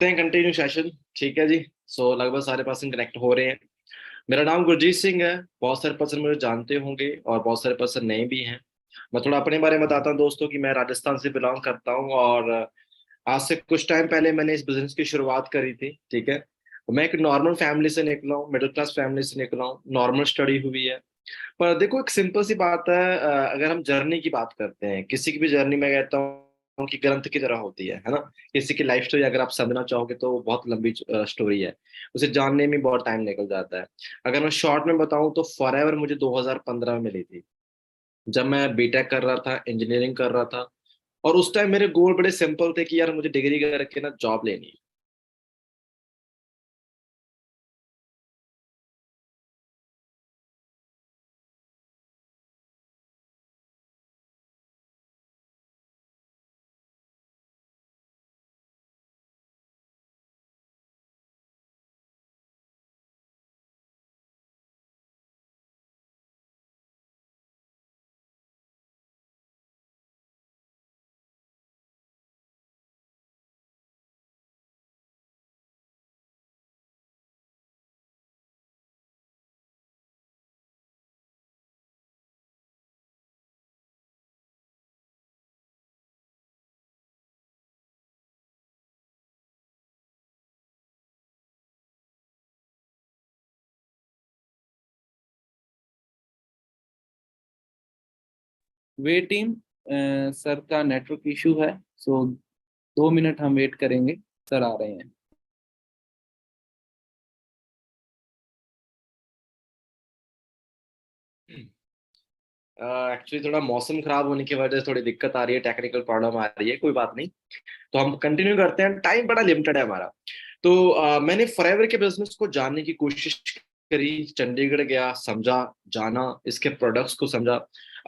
Continue session. ठीक है जी। लगभग सारे पर्सन कनेक्ट हो रहे हैं। मेरा नाम गुरजीत सिंह है। बहुत सारे पर्सन मुझे जानते होंगे और बहुत सारे पर्सन नए भी हैं। मैं थोड़ा अपने बारे में बताता हूँ दोस्तों कि मैं राजस्थान से बिलोंग करता हूँ और आज से कुछ टाइम पहले मैंने इस बिजनेस की शुरुआत करी थी। ठीक है। मैं एक नॉर्मल फैमिली से निकला हूँ, मिडिल क्लास फैमिली से निकला हूँ, नॉर्मल स्टडी हुई है। पर देखो एक सिंपल सी बात है, अगर हम जर्नी की बात करते हैं, किसी की भी जर्नी में कहता हूँ कि ग्रंथ की तरह होती है ना। किसी की लाइफ स्टोरी अगर आप समझना चाहोगे तो वो बहुत लंबी स्टोरी है। उसे जानने में बहुत टाइम निकल जाता है। अगर मैं शॉर्ट में बताऊं तो फॉरएवर मुझे 2015 में मिली थी, जब मैं बीटेक कर रहा था, इंजीनियरिंग कर रहा था। और उस टाइम मेरे गोल बड़े सिंपल थे कि यार मुझे डिग्री करके ना जॉब लेनी है। वे टीम, सर का नेटवर्क इशू है। सो 2 मिनट हम वेट करेंगे। सर आ रहे हैं। एक्चुअली थोड़ा मौसम खराब होने की वजह से थोड़ी दिक्कत आ रही है, टेक्निकल प्रॉब्लम आ रही है, कोई बात नहीं। तो हम कंटिन्यू करते हैं, टाइम बड़ा लिमिटेड है हमारा। तो मैंने फॉरएवर के बिजनेस को जानने की कोशिश करी, चंडीगढ़ गया, समझा, जाना, इसके प्रोडक्ट्स को समझा।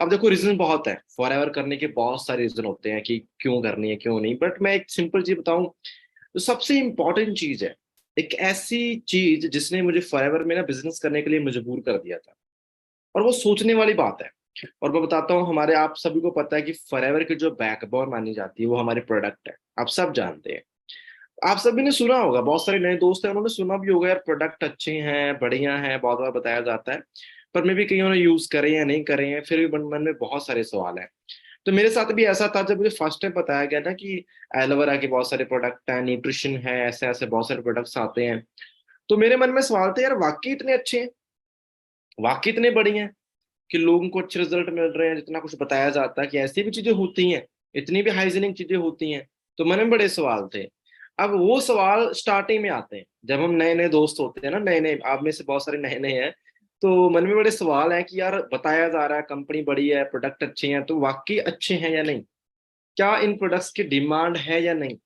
अब देखो रीजन बहुत है, फॉरएवर करने के बहुत सारे रीजन होते हैं कि क्यों करनी है क्यों नहीं, बट मैं एक सिंपल चीज बताऊं तो सबसे इंपॉर्टेंट चीज है, एक ऐसी चीज जिसने मुझे फॉरएवर में ना बिजनेस करने के लिए मजबूर कर दिया था। और वो सोचने वाली बात है। और मैं बताता हूँ, हमारे आप सभी को पता है कि फॉरएवर की जो बैकबोन मानी जाती है वो हमारे प्रोडक्ट है। आप सब जानते हैं। आप सभी ने सुना होगा, बहुत सारे नए दोस्त हैं उन्होंने सुना भी होगा यार प्रोडक्ट अच्छे हैं, बढ़िया हैं, बहुत बार बताया जाता है। पर मे भी कईयों ने यूज करे या नहीं करे हैं, फिर भी मन मन में बहुत सारे सवाल हैं। तो मेरे साथ भी ऐसा था, जब मुझे फर्स्ट टाइम बताया गया ना कि एलोवेरा के बहुत सारे प्रोडक्ट हैं, न्यूट्रिशन है, ऐसे ऐसे बहुत सारे प्रोडक्ट्स आते हैं। तो मेरे मन में सवाल थे, यार वाकई इतने अच्छे हैं, वाकई इतने बढ़िया हैं कि लोगों को अच्छे रिजल्ट मिल रहे हैं, जितना कुछ बताया जाता है कि ऐसी भी चीजें होती हैं, इतनी भी हाइजीनिक चीजें होती हैं। तो मन में बड़े सवाल थे। अब वो सवाल स्टार्टिंग में आते हैं जब हम नए नए दोस्त होते हैं ना, नए नए, आप में से बहुत सारे नए नए हैं। तो मन में बड़े सवाल हैं कि यार बताया जा रहा है कंपनी बड़ी है, प्रोडक्ट अच्छे हैं, तो वाकई अच्छे हैं या नहीं, क्या इन प्रोडक्ट्स की डिमांड है या नहीं।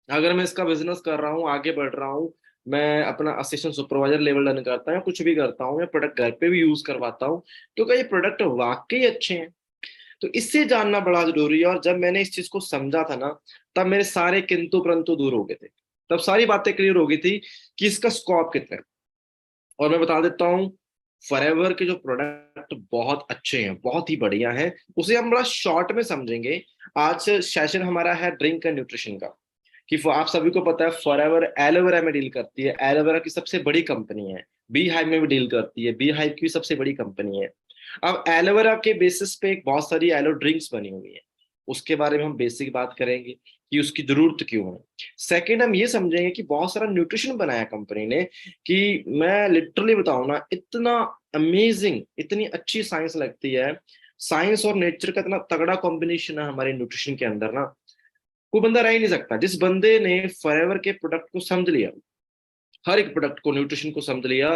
अगर मैं इसका बिजनेस कर रहा हूँ, आगे बढ़ रहा हूँ, मैं अपना असिस्टेंट सुपरवाइजर लेवल रन करता हूँ, कुछ भी करता हूँ, या प्रोडक्ट घर पे भी यूज करवाता हूँ, तो क्या ये प्रोडक्ट वाकई अच्छे हैं। तो इससे जानना बड़ा जरूरी है। और जब मैंने इस चीज को समझा था ना, तब मेरे सारे किंतु परंतु दूर हो गए थे। तब सारी बातें क्लियर हो गई थी कि इसका स्कोप कितना है। और मैं बता देता हूँ, फॉरएवर के जो प्रोडक्ट बहुत अच्छे हैं, बहुत ही बढ़िया हैं, उसे हम बड़ा शॉर्ट में समझेंगे। आज सेशन हमारा है ड्रिंक एंड न्यूट्रिशन का। कि आप सभी को पता है फॉरएवर एलोवेरा में डील करती है, एलोवेरा की सबसे बड़ी कंपनी है। बी हाइव में भी डील करती है, बी हाइव की भी सबसे बड़ी कंपनी है। अब एलोवेरा के बेसिस पे एक बहुत सारी एलो ड्रिंक्स बनी हुई है, उसके बारे में हम बेसिक बात करेंगे कि उसकी जरूरत क्यों है। सेकंड, हम ये समझेंगे कि बहुत सारा न्यूट्रिशन बनाया कंपनी ने, कि मैं लिटरली बताऊं ना, इतना अमेजिंग, इतनी अच्छी साइंस लगती है। साइंस और नेचर का इतना तगड़ा कॉम्बिनेशन है हमारे न्यूट्रिशन के अंदर ना, कोई बंदा रह ही नहीं सकता। जिस बंदे ने फॉरएवर के प्रोडक्ट को समझ लिया, हर एक प्रोडक्ट को, न्यूट्रिशन को समझ लिया,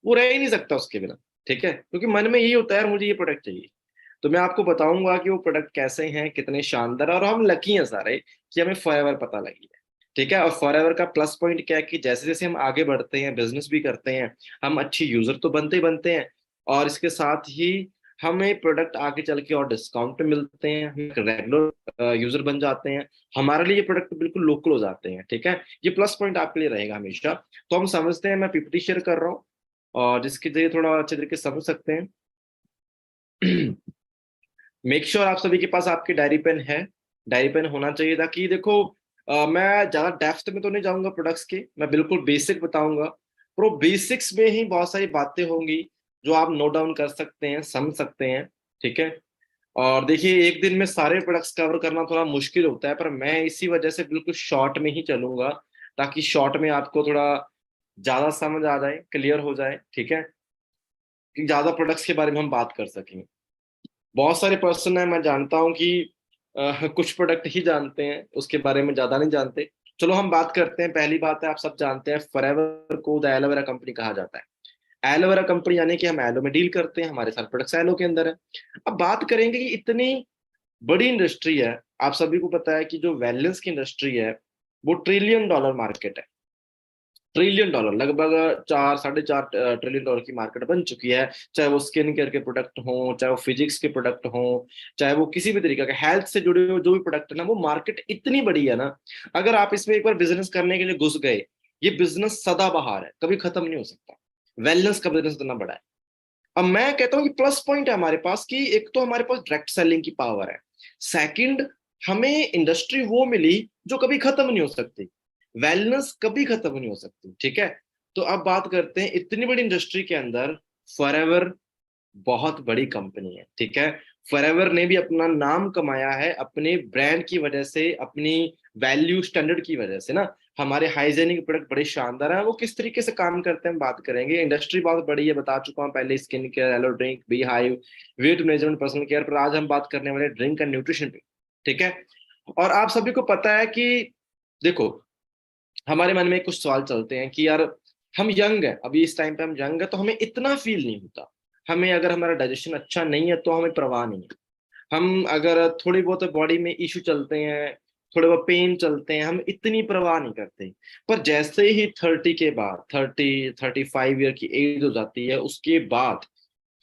वो रह ही नहीं सकता उसके बिना। ठीक है, क्योंकि मन में यही होता है यार मुझे ये प्रोडक्ट चाहिए। तो मैं आपको बताऊंगा कि वो प्रोडक्ट कैसे हैं, कितने शानदार हैं, और हम लकी हैं सारे कि हमें फॉरएवर पता लगी है। ठीक है। और फॉरएवर का प्लस पॉइंट क्या है कि जैसे जैसे हम आगे बढ़ते हैं, बिजनेस भी करते हैं, हम अच्छी यूजर तो बनते ही बनते हैं, और इसके साथ ही हमें प्रोडक्ट आगे चल के और डिस्काउंट पे मिलते हैं, हम एक रेगुलर यूजर बन जाते हैं, हमारे लिए ये प्रोडक्ट बिल्कुल लोकल हो जाते हैं। ठीक है। ये प्लस पॉइंट आपके लिए रहेगा हमेशा। तो हम समझते हैं, मैं पीपीटी शेयर कर रहा हूँ और जिसके जरिए थोड़ा अच्छे तरीके से समझ सकते हैं। मेक श्योर आप सभी के पास आपकी डायरी पेन है। डायरी पेन होना चाहिए, ताकि देखो मैं ज्यादा डेप्थ में तो नहीं जाऊंगा प्रोडक्ट्स के, मैं बिल्कुल बेसिक बताऊंगा। पर वो बेसिक्स में ही बहुत सारी बातें होंगी जो आप नोट डाउन कर सकते हैं, समझ सकते हैं। ठीक है। और देखिए, एक दिन में सारे प्रोडक्ट्स कवर करना थोड़ा मुश्किल होता है, पर मैं इसी वजह से बिल्कुल शॉर्ट में ही चलूंगा, ताकि शॉर्ट में आपको थोड़ा ज्यादा समझ आ जाए, क्लियर हो जाए। ठीक है, कि ज्यादा प्रोडक्ट्स के बारे में हम बात कर सकें। बहुत सारे पर्सन है, मैं जानता हूँ कि कुछ प्रोडक्ट ही जानते हैं, उसके बारे में ज्यादा नहीं जानते। चलो हम बात करते हैं। पहली बात है, आप सब जानते हैं फॉरएवर को द एलोवेरा कंपनी कहा जाता है। एलोवेरा कंपनी यानी कि हम एलो में डील करते हैं, हमारे सारे प्रोडक्ट्स एलो के अंदर है। अब बात करेंगे कि इतनी बड़ी इंडस्ट्री है, आप सभी को पता है कि जो वेलनेस की इंडस्ट्री है वो $1 ट्रिलियन मार्केट है। $1 ट्रिलियन, लगभग 4 साढ़े 4 ट्रिलियन की मार्केट बन चुकी है। चाहे वो स्किन केयर के प्रोडक्ट हो, चाहे वो फिजिक्स के प्रोडक्ट हो, चाहे वो किसी भी तरीके के हेल्थ से जुड़े हुए जो भी प्रोडक्ट है ना, वो मार्केट इतनी बड़ी है ना। अगर आप इसमें एक बार बिजनेस करने के लिए घुस गए, ये बिजनेस सदाबहार है, कभी खत्म नहीं हो सकता। वेलनेस का बिजनेस इतना बड़ा है। अब मैं कहता हूँ कि प्लस पॉइंट है हमारे पास, कि एक तो हमारे पास डायरेक्ट सेलिंग की पावर है। सेकंड, हमें इंडस्ट्री वो मिली जो कभी खत्म नहीं हो सकती। वेलनेस कभी खत्म नहीं हो सकती। ठीक है। तो अब बात करते हैं, इतनी बड़ी इंडस्ट्री के अंदर फॉरएवर बहुत बड़ी कंपनी है। ठीक है। फॉरएवर ने भी अपना नाम कमाया है अपने ब्रांड की वजह से, अपनी वैल्यू स्टैंडर्ड की वजह से ना। हमारे हाइजेनिक प्रोडक्ट बड़े शानदार हैं। वो किस तरीके से काम करते हैं हम बात करेंगे। इंडस्ट्री बहुत बड़ी है, बता चुका हूँ पहले, skin care, aloe drink, bee hive, weight management, personal care. पर आज हम बात करने वाले ड्रिंक एंड न्यूट्रिशन पे। ठीक है। और आप सभी को पता है कि देखो, हमारे मन में कुछ सवाल चलते हैं कि यार, हम यंग है, अभी इस टाइम पे हम यंग है, तो हमें इतना फील नहीं होता। हमें अगर हमारा डाइजेशन अच्छा नहीं है तो हमें परवाह नहीं है। हम अगर थोड़ी बहुत बॉडी में इशू चलते हैं, थोड़े बहुत पेन चलते हैं, हम इतनी परवाह नहीं करते। पर जैसे ही 30 के बाद, 35 ईयर की एज हो जाती है, उसके बाद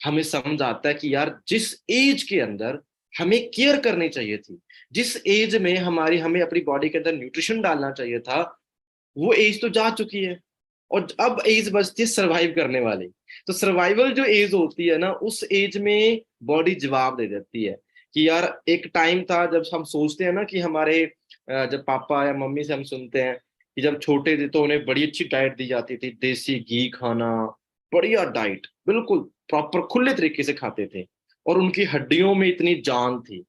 हमें समझ आता है कि यार, जिस एज के अंदर हमें केयर करनी चाहिए थी, जिस एज में हमें अपनी बॉडी के अंदर न्यूट्रिशन डालना चाहिए था, वो एज तो जा चुकी है। और अब एज बचती है सर्वाइव करने वाली। तो सर्वाइवल जो एज होती है ना, उस एज में बॉडी जवाब दे देती है कि यार, एक टाइम था जब हम सोचते हैं ना कि हमारे जब पापा या मम्मी से हम सुनते हैं कि जब छोटे थे तो उन्हें बड़ी अच्छी डाइट दी जाती थी, देसी घी खाना, बढ़िया डाइट, बिल्कुल प्रॉपर खुले तरीके से खाते थे, और उनकी हड्डियों में इतनी जान थी।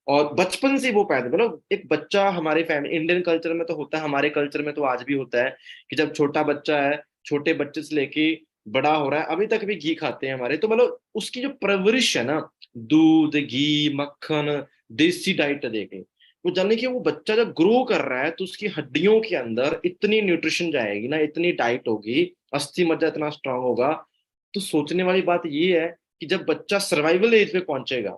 और बचपन से वो पैदा, मतलब एक बच्चा हमारे फैमिली, इंडियन कल्चर में तो होता है, हमारे कल्चर में तो आज भी होता है कि जब छोटा बच्चा है, छोटे बच्चे से लेके बड़ा हो रहा है, अभी तक भी घी खाते हैं हमारे, तो मतलब उसकी जो परवरिश है ना, दूध, घी, मक्खन, देसी डाइट देके, वो जाने कि वो बच्चा जब ग्रो कर रहा है तो उसकी हड्डियों के अंदर इतनी न्यूट्रिशन जाएगी ना, इतनी डाइट होगी, अस्थि मज्जा इतना स्ट्रांग होगा। तो सोचने वाली बात ये है कि जब बच्चा सर्वाइवल एज पे पहुंचेगा,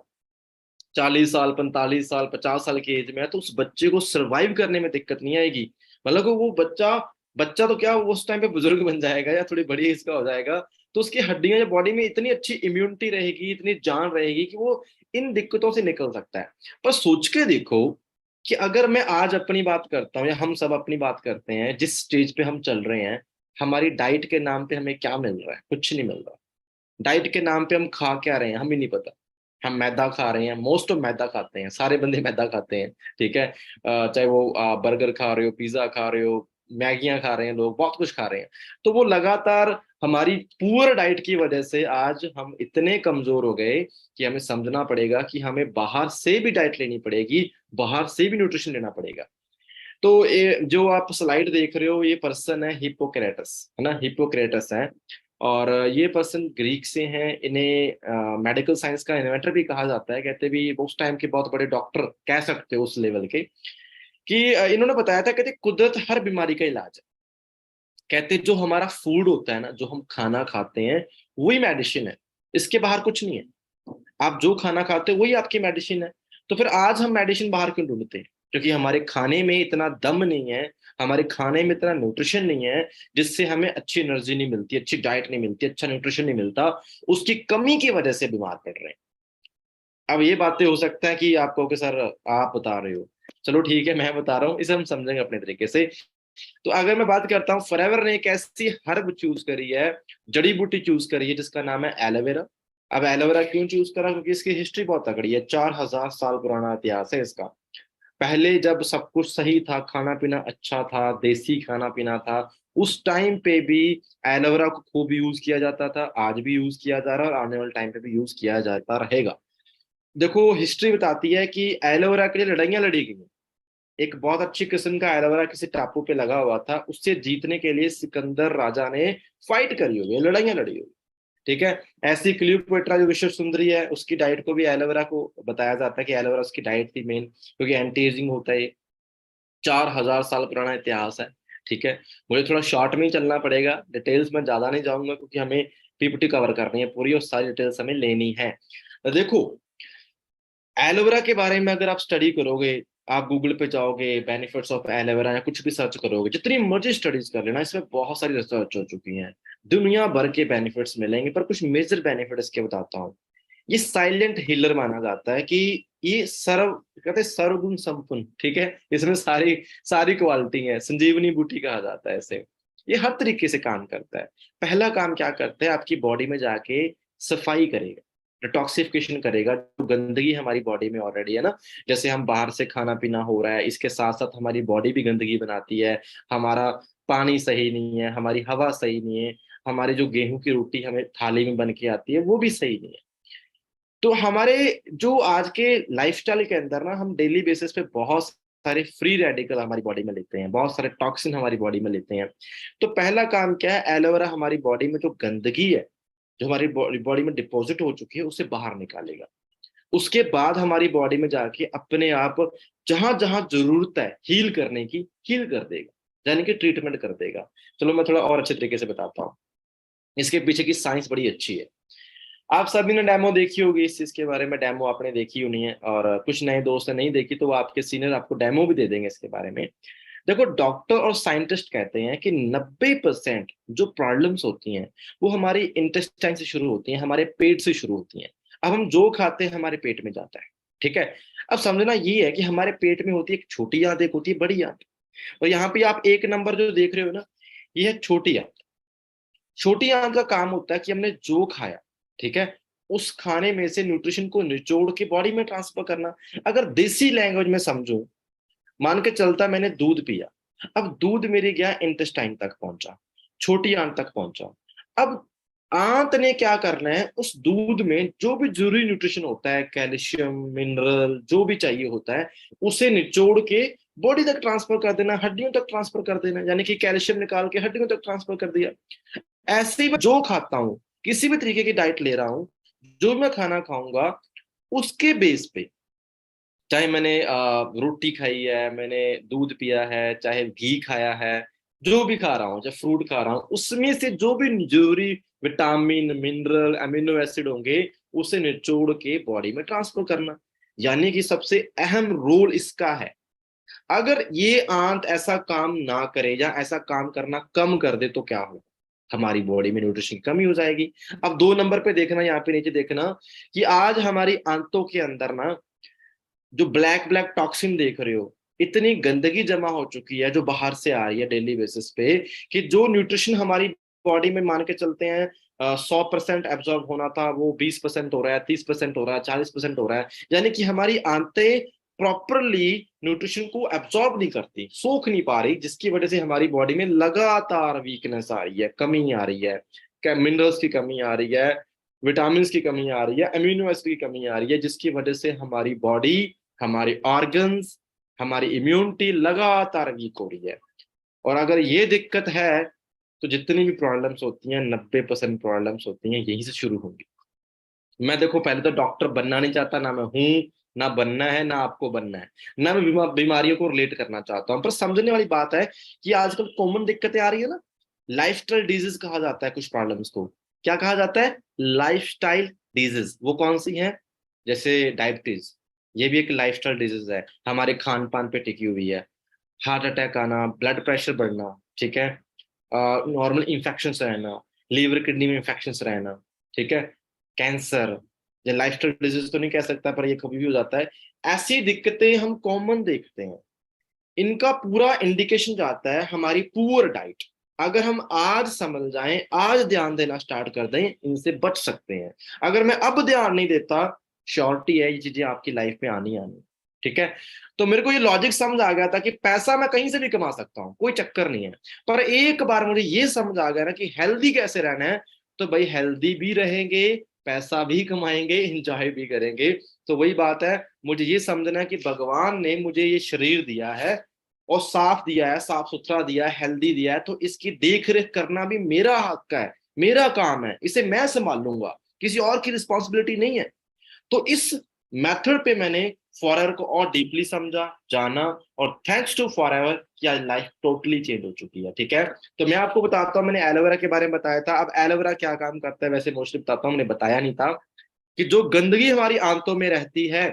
40 साल, 45 साल, 50 साल की एज में है, तो उस बच्चे को सरवाइव करने में दिक्कत नहीं आएगी। मतलब वो बच्चा बच्चा तो क्या, वो उस टाइम पे बुजुर्ग बन जाएगा या थोड़ी बड़ी एज का हो जाएगा, तो उसकी हड्डियां या बॉडी में इतनी अच्छी इम्यूनिटी रहेगी, इतनी जान रहेगी कि वो इन दिक्कतों से निकल सकता है। पर सोच के देखो कि अगर मैं आज अपनी बात करता हूँ, या हम सब अपनी बात करते हैं, जिस स्टेज पे हम चल रहे हैं, हमारी डाइट के नाम पे हमें क्या मिल रहा है? कुछ नहीं मिल रहा। डाइट के नाम पे हम खा क्या रहे हैं, हमें नहीं पता। हम मैदा खा रहे हैं, मोस्ट ऑफ मैदा खाते हैं, सारे बंदे मैदा खाते हैं। ठीक है। चाहे वो बर्गर खा रहे हो, पिज्जा खा रहे हो, मैगियां खा रहे हैं, लोग बहुत कुछ खा रहे हैं। तो वो लगातार हमारी पुअर डाइट की वजह से आज हम इतने कमजोर हो गए कि हमें समझना पड़ेगा कि हमें बाहर से भी डाइट लेनी पड़ेगी, बाहर से भी न्यूट्रिशन लेना पड़ेगा। तो ये जो आप स्लाइड देख रहे हो, ये पर्सन है हिप्पोक्रेटस, है ना, हिप्पोक्रेटस है। और ये पर्सन ग्रीक से हैं। इन्हें मेडिकल साइंस का इन्वेंटर भी कहा जाता है। कहते भी उस टाइम के बहुत बड़े डॉक्टर कह सकते हो उस लेवल के, कि इन्होंने बताया था, कहते कुदरत हर बीमारी का इलाज है। कहते जो हमारा फूड होता है ना, जो हम खाना खाते हैं, वही मेडिसिन है, इसके बाहर कुछ नहीं है। आप जो खाना खाते हो वही आपकी मेडिसिन है। तो फिर आज हम मेडिसिन बाहर क्यों ढूंढते हैं? क्योंकि हमारे खाने में इतना दम नहीं है, हमारे खाने में इतना न्यूट्रिशन नहीं है, जिससे हमें अच्छी एनर्जी नहीं मिलती, अच्छी डाइट नहीं मिलती, अच्छा न्यूट्रिशन नहीं मिलता। उसकी कमी की वजह से बीमार पड़ रहे हैं। अब ये बातें हो सकता है कि आप कहोगे सर आप बता रहे हो, चलो ठीक है, मैं बता रहा हूँ, इसे हम समझेंगे अपने तरीके से। तो अगर मैं बात करता हूँ, फॉरएवर ने एक ऐसी हर्ब चूज करी है, जड़ी बूटी चूज करी है, जिसका नाम है एलोवेरा। अब एलोवेरा क्यों चूज करा? क्योंकि इसकी हिस्ट्री बहुत तगड़ी है, 4000 साल पुराना इतिहास है इसका। पहले जब सब कुछ सही था, खाना पीना अच्छा था, देसी खाना पीना था, उस टाइम पे भी एलोवेरा को खूब यूज किया जाता था, आज भी यूज किया जा रहा है और आने वाले टाइम पे भी यूज किया जाता रहेगा। देखो हिस्ट्री बताती है कि एलोवेरा के लिए लड़ाइयां लड़ी गई हैं। एक बहुत अच्छी किस्म का एलोवेरा किसी टापू पे लगा हुआ था, उससे जीतने के लिए सिकंदर राजा ने फाइट करी हुई है, लड़ाइयां लड़ी हुई। ठीक है। ऐसी क्लियोपेट्रा जो विश्व सुंदरी है, उसकी डाइट को भी एलोवेरा को बताया जाता है कि एलोवेरा उसकी डाइट थी मेन, क्योंकि एंटी एजिंग होता है। 4,000 साल पुराना इतिहास है। ठीक है। मुझे थोड़ा शॉर्ट में ही चलना पड़ेगा, डिटेल्स में ज्यादा नहीं जाऊंगा, क्योंकि हमें पीपीटी कवर करनी है पूरी और सारी डिटेल्स हमें लेनी है। तो देखो, एलोवेरा के बारे में अगर आप स्टडी करोगे, आप गूगल पे जाओगे, बेनिफिट्स ऑफ एलोवेरा या कुछ भी सर्च करोगे, जितनी मर्जी स्टडीज कर लेना, इसमें बहुत सारी रिसर्च हो चुकी है। दुनिया भर के बेनिफिट्स मिलेंगे, पर कुछ मेजर बेनिफिट इसके बताता हूँ। ये साइलेंट हीलर माना जाता है कि ये सर्व कहते हैं सर्वगुण संपन्न। ठीक है। इसमें सारी सारी क्वालिटी है, संजीवनी बूटी कहा जाता है इसे। ये हर तरीके से काम करता है। पहला काम क्या करता है, आपकी बॉडी में जाके सफाई करेगा, डिटॉक्सिफिकेशन करेगा। जो गंदगी हमारी बॉडी में ऑलरेडी है ना, जैसे हम बाहर से खाना पीना हो रहा है, इसके साथ साथ हमारी बॉडी भी गंदगी बनाती है। हमारा पानी सही नहीं है, हमारी हवा सही नहीं है, हमारी जो गेहूं की रोटी हमें थाली में बन के आती है वो भी सही नहीं है। तो हमारे जो आज के लाइफस्टाइल के अंदर ना, हम डेली बेसिस पे बहुत सारे फ्री रेडिकल हमारी बॉडी में लेते हैं, बहुत सारे टॉक्सिन हमारी बॉडी में लेते हैं। तो पहला काम क्या है, एलोवेरा हमारी बॉडी में जो गंदगी है, जो हमारी बॉडी में डिपॉजिट हो चुकी है, उसे बाहर निकालेगा। उसके बाद हमारी बॉडी में जाके अपने आप जहां जहां जरूरत है हील करने की, हील कर देगा, यानी कि ट्रीटमेंट कर देगा। चलो मैं थोड़ा और अच्छे तरीके से बताता हूँ। इसके पीछे की साइंस बड़ी अच्छी है। आप सभी ने डेमो देखी होगी इस चीज के बारे में, डेमो आपने देखी होनी है, और कुछ नए दोस्त ने नहीं देखी तो वो आपके सीनियर आपको डेमो भी दे देंगे इसके बारे में। देखो, डॉक्टर और साइंटिस्ट कहते हैं कि 90% जो प्रॉब्लम्स होती हैं वो हमारी इंटेस्टाइन से शुरू होती हैं, हमारे पेट से शुरू होती हैं। अब हम जो खाते हैं हमारे पेट में जाता है। ठीक है। अब समझना ये है कि हमारे पेट में होती है एक छोटी आंत, एक होती है बड़ी आंत। और यहाँ पे आप एक नंबर जो देख रहे हो ना, ये है छोटी आंत। छोटी आंत का काम होता है कि हमने जो खाया, ठीक है, उस खाने में से न्यूट्रिशन को निचोड़ के बॉडी में ट्रांसफर करना। अगर देसी लैंग्वेज में समझूं, मान के चलता मैंने दूध पिया, अब दूध मेरे गया इंटेस्टाइन तक पहुंचा, छोटी आंत तक पहुंचा। अब आंत ने क्या करना है, उस दूध में जो भी जरूरी न्यूट्रिशन होता है, कैल्शियम, मिनरल, जो भी चाहिए होता है, उसे निचोड़ के बॉडी तक ट्रांसफर कर देना, हड्डियों तक ट्रांसफर कर देना, यानी कि कैल्शियम निकाल के हड्डियों तक ट्रांसफर कर दिया। ऐसे ही मैं जो खाता हूँ, किसी भी तरीके की डाइट ले रहा हूँ, जो मैं खाना खाऊंगा उसके बेस पे, चाहे मैंने रोटी खाई है, मैंने दूध पिया है, चाहे घी खाया है, जो भी खा रहा हूँ, चाहे फ्रूट खा रहा हूँ, उसमें से जो भी जरूरी विटामिन, मिनरल, अमीनो एसिड होंगे, उसे निचोड़ के बॉडी में ट्रांसफर करना। यानी कि सबसे अहम रोल इसका है। अगर ये आंत ऐसा काम ना करे या ऐसा काम करना कम कर दे तो क्या होगा, हमारी बॉडी में न्यूट्रिशन की कमी हो जाएगी। अब 2 नंबर पे देखना, यहाँ पे नीचे देखना कि आज हमारी आंतों के अंदर ना, जो ब्लैक ब्लैक टॉक्सिन देख रहे हो, इतनी गंदगी जमा हो चुकी है जो बाहर से आ रही है डेली बेसिस पे, कि जो न्यूट्रिशन हमारी बॉडी में मान के चलते हैं 100% एब्जॉर्ब होना था, वो 20% हो रहा है, 30% हो रहा है, 40% हो रहा है। यानी कि हमारी आंतें प्रॉपरली न्यूट्रिशन को एब्जॉर्ब नहीं करती, सोख नहीं पा रही, जिसकी वजह से हमारी बॉडी में लगातार वीकनेस आ रही है, कमी आ रही है, मिनरल्स की कमी आ रही है, विटामिन की कमी आ रही है, अमीनो एसिड की कमी आ रही है, जिसकी वजह से हमारी बॉडी, हमारे ऑर्गन्स, हमारी इम्यूनिटी लगातार वीक हो रही है। और अगर ये दिक्कत है, तो जितनी भी प्रॉब्लम्स होती हैं, 90% प्रॉब्लम्स होती हैं यहीं से शुरू होंगी। मैं देखो, पहले तो डॉक्टर बनना नहीं चाहता, ना मैं हूं, ना बनना है, ना आपको बनना है, ना मैं बीमारियों को रिलेट करना चाहता हूं। पर समझने वाली बात है कि आजकल कॉमन दिक्कतें आ रही है ना, लाइफस्टाइल डिजीज कहा जाता है कुछ प्रॉब्लम्स को। क्या कहा जाता है? Lifestyle disease. वो कौन सी है? जैसे डायबिटीज, ये भी एक लाइफस्टाइल डिजीज है, हमारे खान पान पे टिकी हुई है। हार्ट अटैक आना, ब्लड प्रेशर बढ़ना, ठीक है, नॉर्मल इंफेक्शंस रहना, लीवर किडनी में इंफेक्शंस रहना, ठीक है, कैंसर। ये लाइफस्टाइल डिजीज तो नहीं कह सकता, पर ये कभी भी हो जाता है। ऐसी दिक्कतें हम कॉमन देखते हैं। इनका पूरा इंडिकेशन जाता है हमारी पुअर डाइट। अगर हम आज समझ जाएं, आज ध्यान देना स्टार्ट कर दें, इनसे बच सकते हैं। अगर मैं अब ध्यान नहीं देता, श्योरिटी है ये चीजें आपकी लाइफ में आनी आनी। ठीक है। तो मेरे को ये लॉजिक समझ आ गया था कि पैसा मैं कहीं से भी कमा सकता हूँ, कोई चक्कर नहीं है। पर एक बार मुझे ये समझ आ गया ना कि हेल्दी कैसे रहना है, तो भाई हेल्दी भी रहेंगे, पैसा भी कमाएंगे, इंजॉय भी करेंगे। तो वही बात है, मुझे ये समझना है कि भगवान ने मुझे ये शरीर दिया है और साफ दिया है, साफ सुथरा दिया है, हेल्दी दिया है, तो इसकी देख रेख करना भी मेरा हक है, मेरा काम है, इसे मैं संभाल लूंगा, किसी और की रिस्पॉन्सिबिलिटी नहीं है। तो इस मेथड पे मैंने फॉरएवर को और डीपली समझा, जाना, और थैंक्स टू फॉरएवर की आज लाइफ टोटली चेंज हो चुकी है। ठीक है। तो मैं आपको बताता हूँ, मैंने एलोवेरा के बारे में बताया था, अब एलोवेरा क्या काम करता है वैसे मोस्टली बताता हूँ, मैंने बताया नहीं था, कि जो गंदगी हमारी आंतों में रहती है,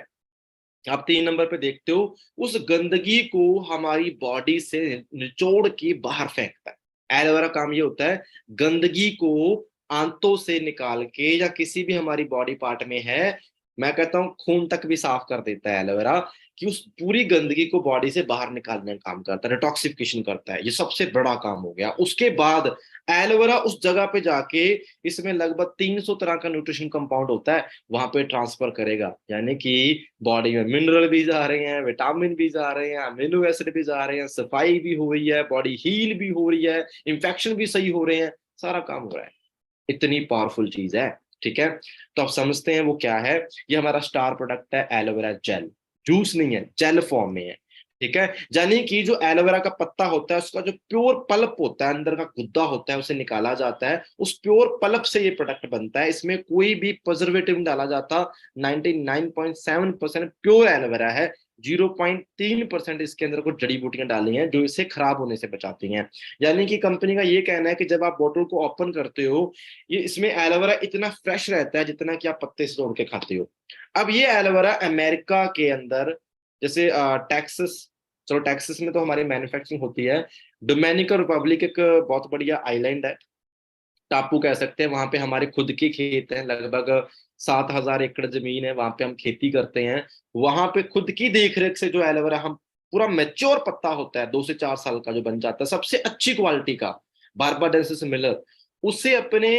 आप 3 नंबर पे देखते हो, उस गंदगी को हमारी बॉडी से निचोड़ के बाहर फेंकता है। एलोवेरा काम ये होता है, गंदगी को आंतों से निकाल के, या किसी भी हमारी बॉडी पार्ट में है, मैं कहता हूं खून तक भी साफ कर देता है एलोवेरा, कि उस पूरी गंदगी को बॉडी से बाहर निकालने का काम करता है, डिटॉक्सिफिकेशन करता है। ये सबसे बड़ा काम हो गया। उसके बाद एलोवेरा उस जगह पे जाके, इसमें लगभग 300 तरह का न्यूट्रिशन कंपाउंड होता है, वहां पे ट्रांसफर करेगा, यानी कि बॉडी में मिनरल भी जा रहे हैं, विटामिन भी जा रहे हैं, अमीनो एसिड भी जा रहे हैं, सफाई भी हो रही है, बॉडी हील भी हो रही है, इंफेक्शन भी सही हो रहे हैं, सारा काम हो रहा है। इतनी पावरफुल चीज है। ठीक है। तो आप समझते हैं वो क्या है। ये हमारा स्टार प्रोडक्ट है एलोवेरा जेल। जूस नहीं है, जेल फॉर्म में है। ठीक है। यानी कि जो एलोवेरा का पत्ता होता है, उसका जो प्योर पल्प होता है, अंदर का गुद्दा होता है, उसे निकाला जाता है, उस प्योर पल्प से ये प्रोडक्ट बनता है। इसमें कोई भी प्रिजर्वेटिव नहीं डाला जाता। 99.7% प्योर एलोवेरा है। 0.3% इसके अंदर कुछ जड़ी बूटियां डाली हैं जो इसे खराब होने से बचाती हैं। यानी कि कंपनी का ये कहना है कि जब आप बोतल को ओपन करते हो, ये इसमें एलोवेरा इतना फ्रेश रहता है जितना कि आप पत्ते से तोड़ के खाते हो। अब ये एलोवेरा अमेरिका के अंदर, जैसे टेक्सास, चलो टेक्सास में तो हमारी मैन्युफैक्चरिंग होती है। डोमिनिकन रिपब्लिक एक बहुत बढ़िया आइलैंड है, टापू कह सकते हैं, वहां पे हमारे खुद के खेत हैं, लगभग 7,000 एकड़ जमीन है, वहां पे हम खेती करते हैं। वहां पे खुद की देखरेख से जो एलोवेरा हम, पूरा मेच्योर पत्ता होता है 2 से 4 साल का, जो बन जाता है सबसे अच्छी क्वालिटी का, बारबाडेंसिस मिलर, उसे अपने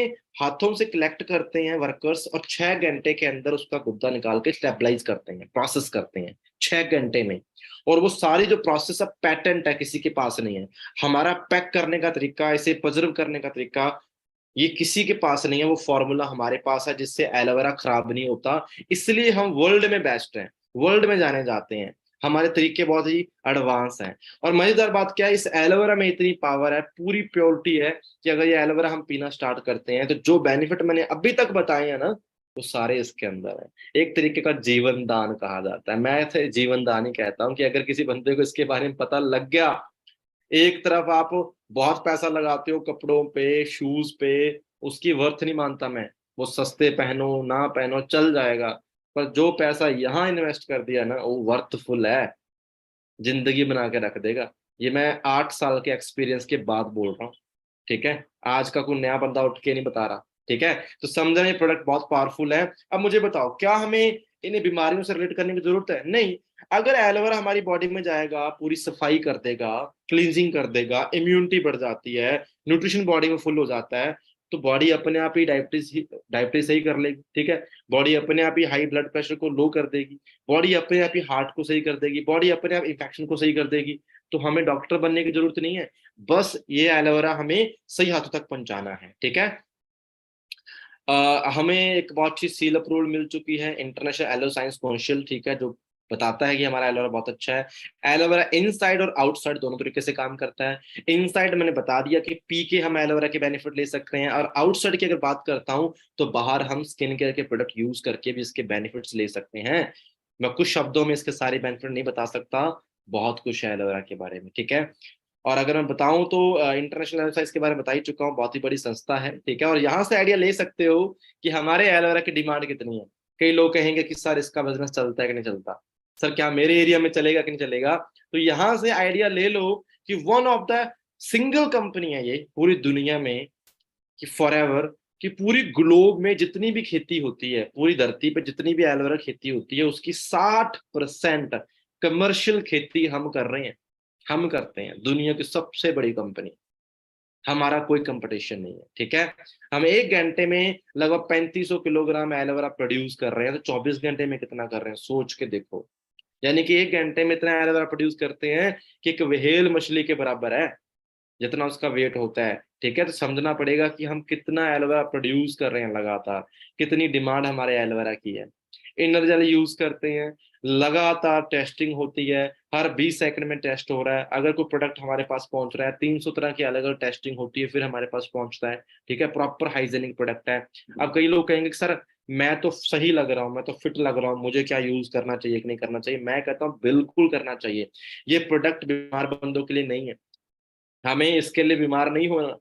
हाथों से कलेक्ट करते हैं वर्कर्स, और 6 घंटे के अंदर उसका गुद्दा निकाल के स्टेबलाइज करते हैं, प्रोसेस करते हैं 6 घंटे में। और वो सारी जो प्रोसेस अब पैटेंट है, किसी के पास नहीं है। हमारा पैक करने का तरीका, इसे प्रिजर्व करने का तरीका, ये किसी के पास नहीं है। वो फॉर्मूला हमारे पास है, जिससे एलोवेरा खराब नहीं होता। इसलिए हम वर्ल्ड में बेस्ट हैं, वर्ल्ड में जाने जाते हैं। हमारे तरीके बहुत ही एडवांस हैं। और मजेदार बात क्या है, इस एलोवेरा में इतनी पावर है, पूरी प्योरिटी है, कि अगर ये एलोवेरा हम पीना स्टार्ट करते हैं, तो जो बेनिफिट मैंने अभी तक बताए हैं ना, वो सारे इसके अंदर है। एक तरीके का जीवन दान कहा जाता है, मैं इसे जीवन दान ही कहता हूँ, कि अगर किसी बंदे को इसके बारे में पता लग गया, एक तरफ आप बहुत पैसा लगाते हो कपड़ों पे, शूज पे, उसकी वर्थ नहीं मानता मैं, वो सस्ते पहनो ना पहनो चल जाएगा, पर जो पैसा यहाँ इन्वेस्ट कर दिया ना, वो वर्थफुल है, जिंदगी बना के रख देगा। ये मैं 8 साल के एक्सपीरियंस के बाद बोल रहा हूँ। ठीक है। आज का कोई नया बंदा उठ के नहीं बता रहा। ठीक है। तो समझना ये प्रोडक्ट बहुत पावरफुल है। अब मुझे बताओ, क्या हमें इन्हें बीमारियों से रिलेट करने की जरूरत है? नहीं। अगर एलोवेरा हमारी बॉडी में जाएगा, पूरी सफाई कर देगा, क्लींजिंग कर देगा, इम्यूनिटी बढ़ जाती है, न्यूट्रिशन बॉडी में फुल हो जाता है, तो बॉडी अपने आप ही डायबिटीज सही कर लेगी। ठीक है। बॉडी अपने आप ही हाई ब्लड प्रेशर को लो कर देगी, बॉडी अपने आप ही हार्ट को सही कर देगी, बॉडी अपने आप इन्फेक्शन को सही कर देगी। तो हमें डॉक्टर बनने की जरूरत नहीं है, बस ये एलोवेरा हमें सही हाथों तक पहुंचाना है। ठीक है। हमें एक बहुत अच्छी सील अप्रूवल मिल चुकी है, इंटरनेशनल एलो साइंस काउंसिल। ठीक है। जो बताता है कि हमारा एलोवेरा बहुत अच्छा है। एलोवेरा इनसाइड और आउटसाइड दोनों तरीके से काम करता है। इनसाइड मैंने बता दिया कि पी के हम एलोवेरा के बेनिफिट ले सकते हैं, और आउटसाइड की अगर बात करता हूं, तो बाहर हम स्किन केयर के प्रोडक्ट यूज करके भी इसके बेनिफिट्स ले सकते हैं। मैं कुछ शब्दों में इसके सारे बेनिफिट नहीं बता सकता, बहुत कुछ है एलोवेरा के बारे में। ठीक है। और अगर मैं बताऊं तो इंटरनेशनल एक्सरसाइज के बारे में बता ही चुका हूँ, बहुत ही बड़ी संस्था है। ठीक है। और यहाँ से आइडिया ले सकते हो कि हमारे एलोवेरा की डिमांड कितनी है। कई लोग कहेंगे कि सर इसका बिजनेस चलता है कि नहीं चलता, सर क्या मेरे एरिया में चलेगा कि नहीं चलेगा। तो यहाँ से आइडिया ले लो कि one of the single company है ये पूरी दुनिया में, कि फॉरएवर, कि पूरी ग्लोब में जितनी भी खेती होती है, पूरी धरती पे जितनी भी एलोवेरा खेती होती है, उसकी 60% कमर्शियल खेती हम कर रहे हैं, हम करते हैं, दुनिया की सबसे बड़ी कंपनी। हमारा कोई कंपटीशन नहीं है। ठीक है। हम 1 घंटे में लगभग 3500 किलोग्राम एलोवेरा प्रोड्यूस कर रहे हैं, तो 24 घंटे में कितना कर रहे हैं, सोच के देखो। यानी कि 1 घंटे में इतना एलोवेरा प्रोड्यूस करते हैं कि एक व्हेल मछली के बराबर है, जितना उसका वेट होता है। ठीक है, तो समझना पड़ेगा कि हम कितना एलोवेरा प्रोड्यूस कर रहे हैं लगातार, कितनी डिमांड हमारे एलोवेरा की है। इनर जेल यूज करते हैं, लगातार टेस्टिंग होती है, हर 20 सेकंड में टेस्ट हो रहा है। अगर कोई प्रोडक्ट हमारे पास पहुंच रहा है, 300 तरह की अलग अलग टेस्टिंग होती है, फिर हमारे पास पहुंचता है। ठीक है, प्रॉपर हाइजेनिक प्रोडक्ट है। अब कई लोग कहेंगे कि सर मैं तो सही लग रहा हूँ, मैं तो फिट लग रहा हूँ, मुझे क्या यूज करना चाहिए कि नहीं करना चाहिए? मैं कहता हूँ बिल्कुल करना चाहिए। ये प्रोडक्ट बीमार बंदों के लिए नहीं है, हमें इसके लिए बीमार नहीं होना।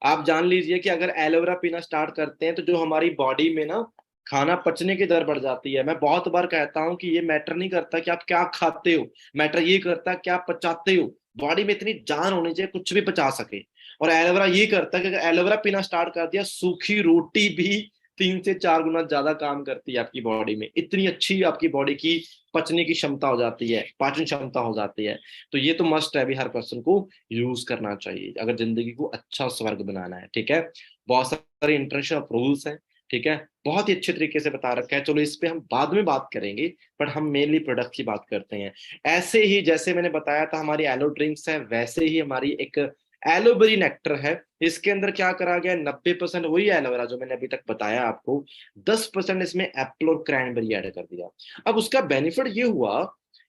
आप जान लीजिए कि अगर एलोवेरा पीना स्टार्ट करते हैं तो जो हमारी बॉडी में ना खाना पचने की दर बढ़ जाती है। मैं बहुत बार कहता हूं कि ये मैटर नहीं करता कि आप क्या खाते हो, मैटर ये करता है क्या पचाते हो। बॉडी में इतनी जान होनी चाहिए कुछ भी पचा सके। और एलोवेरा ये करता है कि अगर एलोवेरा पीना स्टार्ट कर दिया, सूखी रोटी भी 3 से 4 गुना ज्यादा काम करती है आपकी बॉडी में। इतनी अच्छी आपकी बॉडी की पचने की क्षमता हो जाती है, पाचन क्षमता हो जाती है। तो ये तो मस्ट है भी, हर पर्सन को यूज करना चाहिए अगर जिंदगी को अच्छा स्वर्ग बनाना है। ठीक है, बहुत सारे इंटरनेशनल रूल्स हैं। ठीक है, बहुत ही अच्छे तरीके से बता रखा है। चलो इस पे हम बाद में बात करेंगे, बट हम मेनली प्रोडक्ट की बात करते हैं। ऐसे ही जैसे मैंने बताया था हमारी एलो ड्रिंक्स है, वैसे ही हमारी एक एलोबेरी नेक्टर है। इसके अंदर क्या करा गया, 90% वही एलोवेरा जो मैंने अभी तक बताया आपको, 10% इसमें एप्पल और क्रैनबेरी ऐड कर दिया। अब उसका बेनिफिट ये हुआ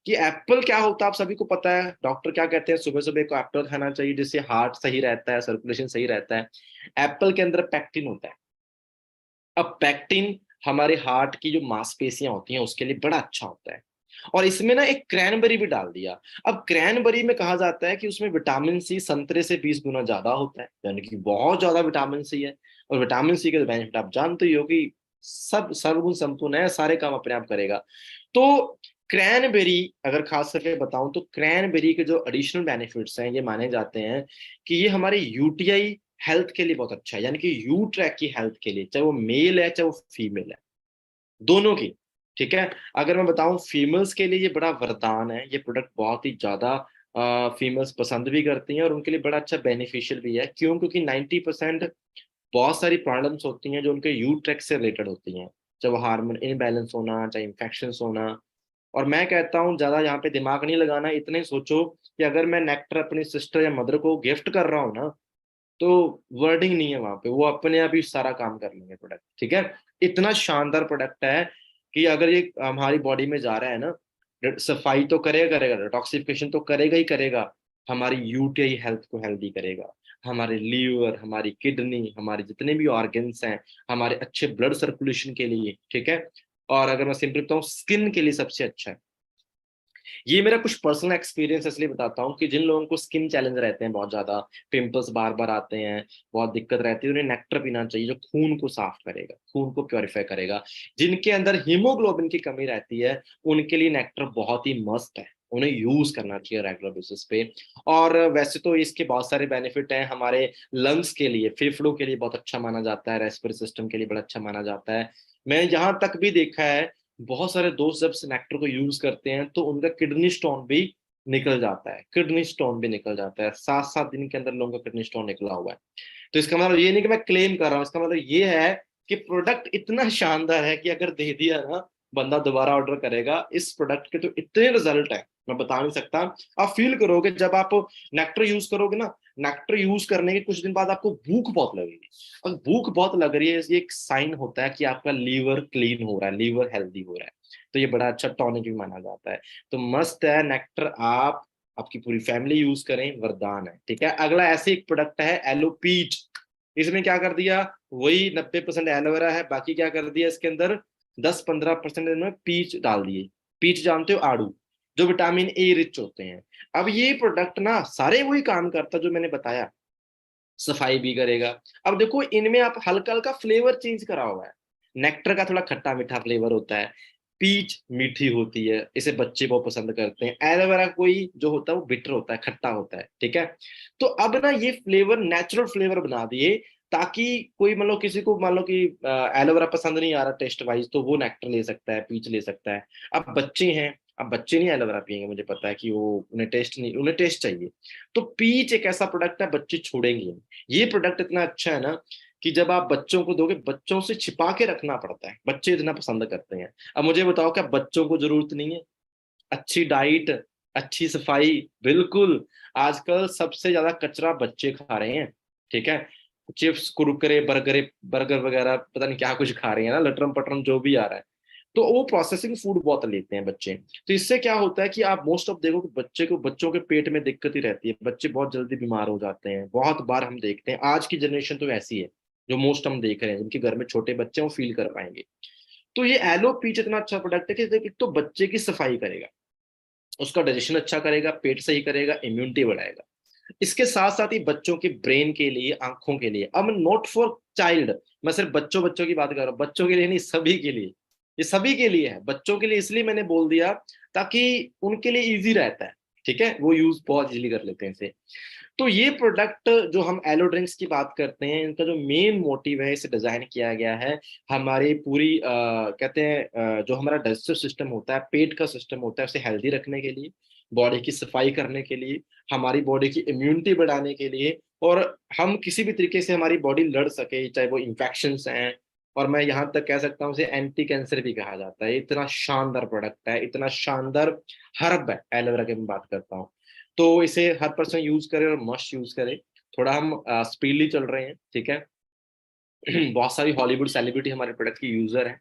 कि एप्पल क्या होता है आप सभी को पता है, डॉक्टर क्या कहते हैं, सुबह सुबह को एप्पल खाना चाहिए जिससे हार्ट सही रहता है, सर्कुलेशन सही रहता है। एप्पल के अंदर पैक्टिन होता है। अब पैक्टिन हमारे हार्ट की जो मांसपेशियां होती हैं उसके लिए बड़ा अच्छा होता है। और इसमें ना एक क्रैनबेरी भी डाल दिया। अब क्रैनबेरी में कहा जाता है कि उसमें विटामिन सी संतरे से 20 गुना ज्यादा होता है, यानी कि बहुत ज्यादा विटामिन सी है। और विटामिन सी के बेनिफिट आप जानते ही हो कि सब सर्वगुण संपूर्ण है, सारे काम अपने आप करेगा। तो क्रैनबेरी अगर खास करके बताऊं तो क्रैनबेरी के जो एडिशनल बेनिफिट्स हैं ये माने जाते हैं कि ये हमारे यूटीआई हेल्थ के लिए बहुत अच्छा है, यानी कि यू ट्रैक की हेल्थ के लिए, चाहे वो मेल है चाहे वो फीमेल है, दोनों की। ठीक है, अगर मैं बताऊं फीमेल्स के लिए ये बड़ा वरदान है, ये प्रोडक्ट बहुत ही ज्यादा फीमेल्स पसंद भी करती हैं और उनके लिए बड़ा अच्छा बेनिफिशियल भी है। क्यों? क्योंकि 90% बहुत सारी प्रॉब्लम्स होती हैं जो उनके यू ट्रैक से रिलेटेड होती हैं, चाहे वो हार्मोन इनबैलेंस होना, चाहे इन्फेक्शन होना। और मैं कहता हूँ ज्यादा यहाँ पे दिमाग नहीं लगाना, इतने ही सोचो कि अगर मैं नेक्टर अपनी सिस्टर या मदर को गिफ्ट कर रहा हूँ ना, तो वर्डिंग नहीं है वहां पे, वो अपने आप ही सारा काम कर लेंगे प्रोडक्ट। ठीक है, इतना शानदार प्रोडक्ट है कि अगर ये हमारी बॉडी में जा रहा है ना, सफाई तो करेगा करेगा, डिटॉक्सिफिकेशन तो करेगा ही करेगा, हमारी यूटीआई हेल्थ को हेल्दी करेगा, हमारे लीवर, हमारी किडनी, हमारे जितने भी ऑर्गन्स हैं, हमारे अच्छे ब्लड सर्कुलेशन के लिए। ठीक है, और अगर मैं सिंपल बताऊं स्किन के लिए सबसे अच्छा है। ये मेरा कुछ पर्सनल एक्सपीरियंस इसलिए बताता हूँ कि जिन लोगों को स्किन चैलेंज रहते हैं, बहुत ज्यादा पिंपल्स बार बार आते हैं, बहुत दिक्कत रहती है, उन्हें नेक्टर पीना चाहिए जो खून को साफ करेगा, खून को प्योरीफाई करेगा। जिनके अंदर हीमोग्लोबिन की कमी रहती है उनके लिए नेक्टर बहुत ही मस्त है, उन्हें यूज करना चाहिए रेगुलर बेसिस पे। और वैसे तो इसके बहुत सारे बेनिफिट हैं हमारे लंग्स के लिए, फेफड़ों के लिए बहुत अच्छा माना जाता है, रेस्पिरेटरी सिस्टम के लिए बड़ा अच्छा माना जाता है। मैं यहाँ तक भी देखा है बहुत सारे दोस्त जब सिनेक्टर को यूज करते हैं तो उनका किडनी स्टोन भी निकल जाता है, किडनी स्टोन भी निकल जाता है, 7 7 दिन के अंदर लोगों का किडनी स्टोन निकला हुआ है। तो इसका मतलब ये नहीं कि मैं क्लेम कर रहा हूँ, इसका मतलब ये है कि प्रोडक्ट इतना शानदार है कि अगर दे दिया ना, बंदा दोबारा ऑर्डर करेगा। इस प्रोडक्ट के तो इतने रिजल्ट है मैं बता नहीं सकता। आप फील करोगे जब आप नेक्टर यूज करोगे ना, नेक्टर यूज करने के कुछ दिन बाद आपको भूख बहुत लगेगी। और भूख बहुत लग रही है, ये एक साइन होता है कि आपका लीवर क्लीन हो रहा है, लीवर हेल्दी हो रहा है। तो ये बड़ा अच्छा टॉनिक भी माना जाता है। तो मस्त है नेक्टर, आप आपकी पूरी फैमिली यूज करें, वरदान है। ठीक है, अगला ऐसे एक प्रोडक्ट है एलोपीट। इसमें क्या कर दिया, वही 90% एलोवेरा है, बाकी क्या कर दिया इसके अंदर 10 15% इन्होंने पीच डाल दिए। पीच जानते हो, आड़ू, जो विटामिन ए रिच होते हैं। अब ये प्रोडक्ट ना सारे वही काम करता जो मैंने बताया, सफाई भी करेगा। अब देखो इनमें आप हल्का हल्का फ्लेवर चेंज करा हुआ है। नेक्टर का थोड़ा खट्टा मीठा फ्लेवर होता है, पीच मीठी होती है, इसे बच्चे बहुत पसंद करते हैं। एलोवेरा कोई जो होता है वो बिटर होता है, खट्टा होता है। ठीक है, तो अब ना ये फ्लेवर नेचुरल फ्लेवर बना दिए, ताकि कोई मान लो किसी को मान लो कि एलोवेरा पसंद नहीं आ रहा टेस्ट वाइज, तो वो नेक्टर ले सकता है, पीच ले सकता है। अब बच्चे हैं, अब बच्चे नहीं एलोवेरा पियेंगे, मुझे पता है कि वो उन्हें टेस्ट नहीं, उन्हें टेस्ट चाहिए। तो पीच एक ऐसा प्रोडक्ट है बच्चे छोड़ेंगे नहीं। ये प्रोडक्ट इतना अच्छा है ना कि जब आप बच्चों को दोगे, बच्चों से छिपा के रखना पड़ता है, बच्चे इतना पसंद करते हैं। अब मुझे बताओ क्या बच्चों को जरूरत नहीं है? अच्छी डाइट, अच्छी सफाई, बिल्कुल। आजकल सबसे ज्यादा कचरा बच्चे खा रहे हैं, ठीक है। चिप्स, कुरकुरे, बर्गर वगैरह, पता नहीं क्या कुछ खा रहे हैं ना, लटरम पटरम जो भी आ रहा है। तो वो प्रोसेसिंग फूड बहुत लेते हैं बच्चे। तो इससे क्या होता है कि आप मोस्ट ऑफ देखो कि बच्चों के पेट में दिक्कत ही रहती है, बच्चे बहुत जल्दी बीमार हो जाते हैं। बहुत बार हम देखते हैं, आज की जनरेशन तो ऐसी है, जो मोस्ट हम देख रहे हैं, जिनके घर में छोटे बच्चे हैं वो फील कर पाएंगे। तो ये एलो पीच इतना अच्छा प्रोडक्ट है कि एक तो बच्चे की सफाई करेगा, उसका डाइजेशन अच्छा करेगा, पेट सही करेगा, इम्यूनिटी बढ़ाएगा। इसके साथ साथ ही बच्चों के ब्रेन के लिए, आंखों के लिए, अब नॉट फॉर चाइल्ड, मैं सिर्फ बच्चों बच्चों की बात कर रहा हूँ, बच्चों के लिए नहीं, सभी के लिए। ये सभी के लिए है, बच्चों के लिए इसलिए मैंने बोल दिया ताकि उनके लिए इजी रहता है, ठीक है, वो यूज बहुत इजीली कर लेते हैं इसे। तो ये प्रोडक्ट जो हम एलो ड्रिंक्स की बात करते हैं, इनका जो मेन मोटिव है, इसे डिजाइन किया गया है हमारी पूरी कहते हैं जो हमारा डाइजेस्टिव सिस्टम होता है, पेट का सिस्टम होता है, उसे हेल्दी रखने के लिए, बॉडी की सफाई करने के लिए, हमारी बॉडी की इम्यूनिटी बढ़ाने के लिए, और हम किसी भी तरीके से हमारी बॉडी लड़ सके, चाहे वो इन्फेक्शन हैं। और मैं यहाँ तक कह सकता हूँ, उसे एंटी कैंसर भी कहा जाता है। इतना शानदार प्रोडक्ट है, इतना शानदार हर्ब है एलोवेरा की मैं बात करता हूँ। तो इसे हर पर्सन यूज करे और मस्ट यूज करे। थोड़ा हम स्पीडली चल रहे हैं, ठीक है। बहुत सारी हॉलीवुड सेलिब्रिटी हमारे प्रोडक्ट की यूजर है।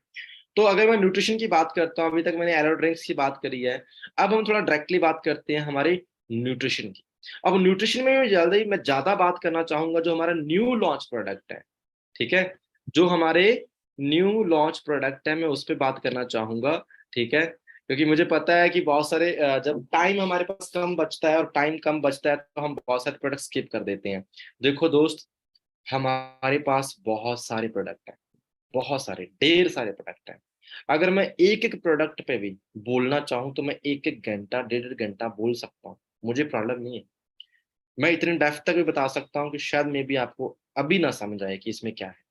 तो अगर मैं न्यूट्रिशन की बात करता हूँ, अभी तक मैंने एरो ड्रिंक्स की बात करी है, अब हम थोड़ा डायरेक्टली बात करते हैं हमारे न्यूट्रिशन की। अब न्यूट्रिशन में मैं ज्यादा बात करना चाहूंगा जो हमारा न्यू लॉन्च प्रोडक्ट है, ठीक है। जो हमारे न्यू लॉन्च प्रोडक्ट है, मैं उस पर बात करना चाहूंगा, ठीक है। क्योंकि मुझे पता है कि बहुत सारे जब टाइम हमारे पास कम बचता है और टाइम कम बचता है, तो हम बहुत सारे प्रोडक्ट स्किप कर देते हैं। देखो दोस्त, हमारे पास बहुत सारे प्रोडक्ट हैं, बहुत सारे, ढेर सारे प्रोडक्ट हैं। अगर मैं एक एक प्रोडक्ट पे भी बोलना चाहूँ तो मैं एक एक घंटा, डेढ़ डेढ़ घंटा बोल सकता हूँ, मुझे प्रॉब्लम नहीं है। मैं इतने डेप्थ तक भी बता सकता हूँ कि शायद मे भी आपको अभी ना समझ आए कि इसमें क्या है।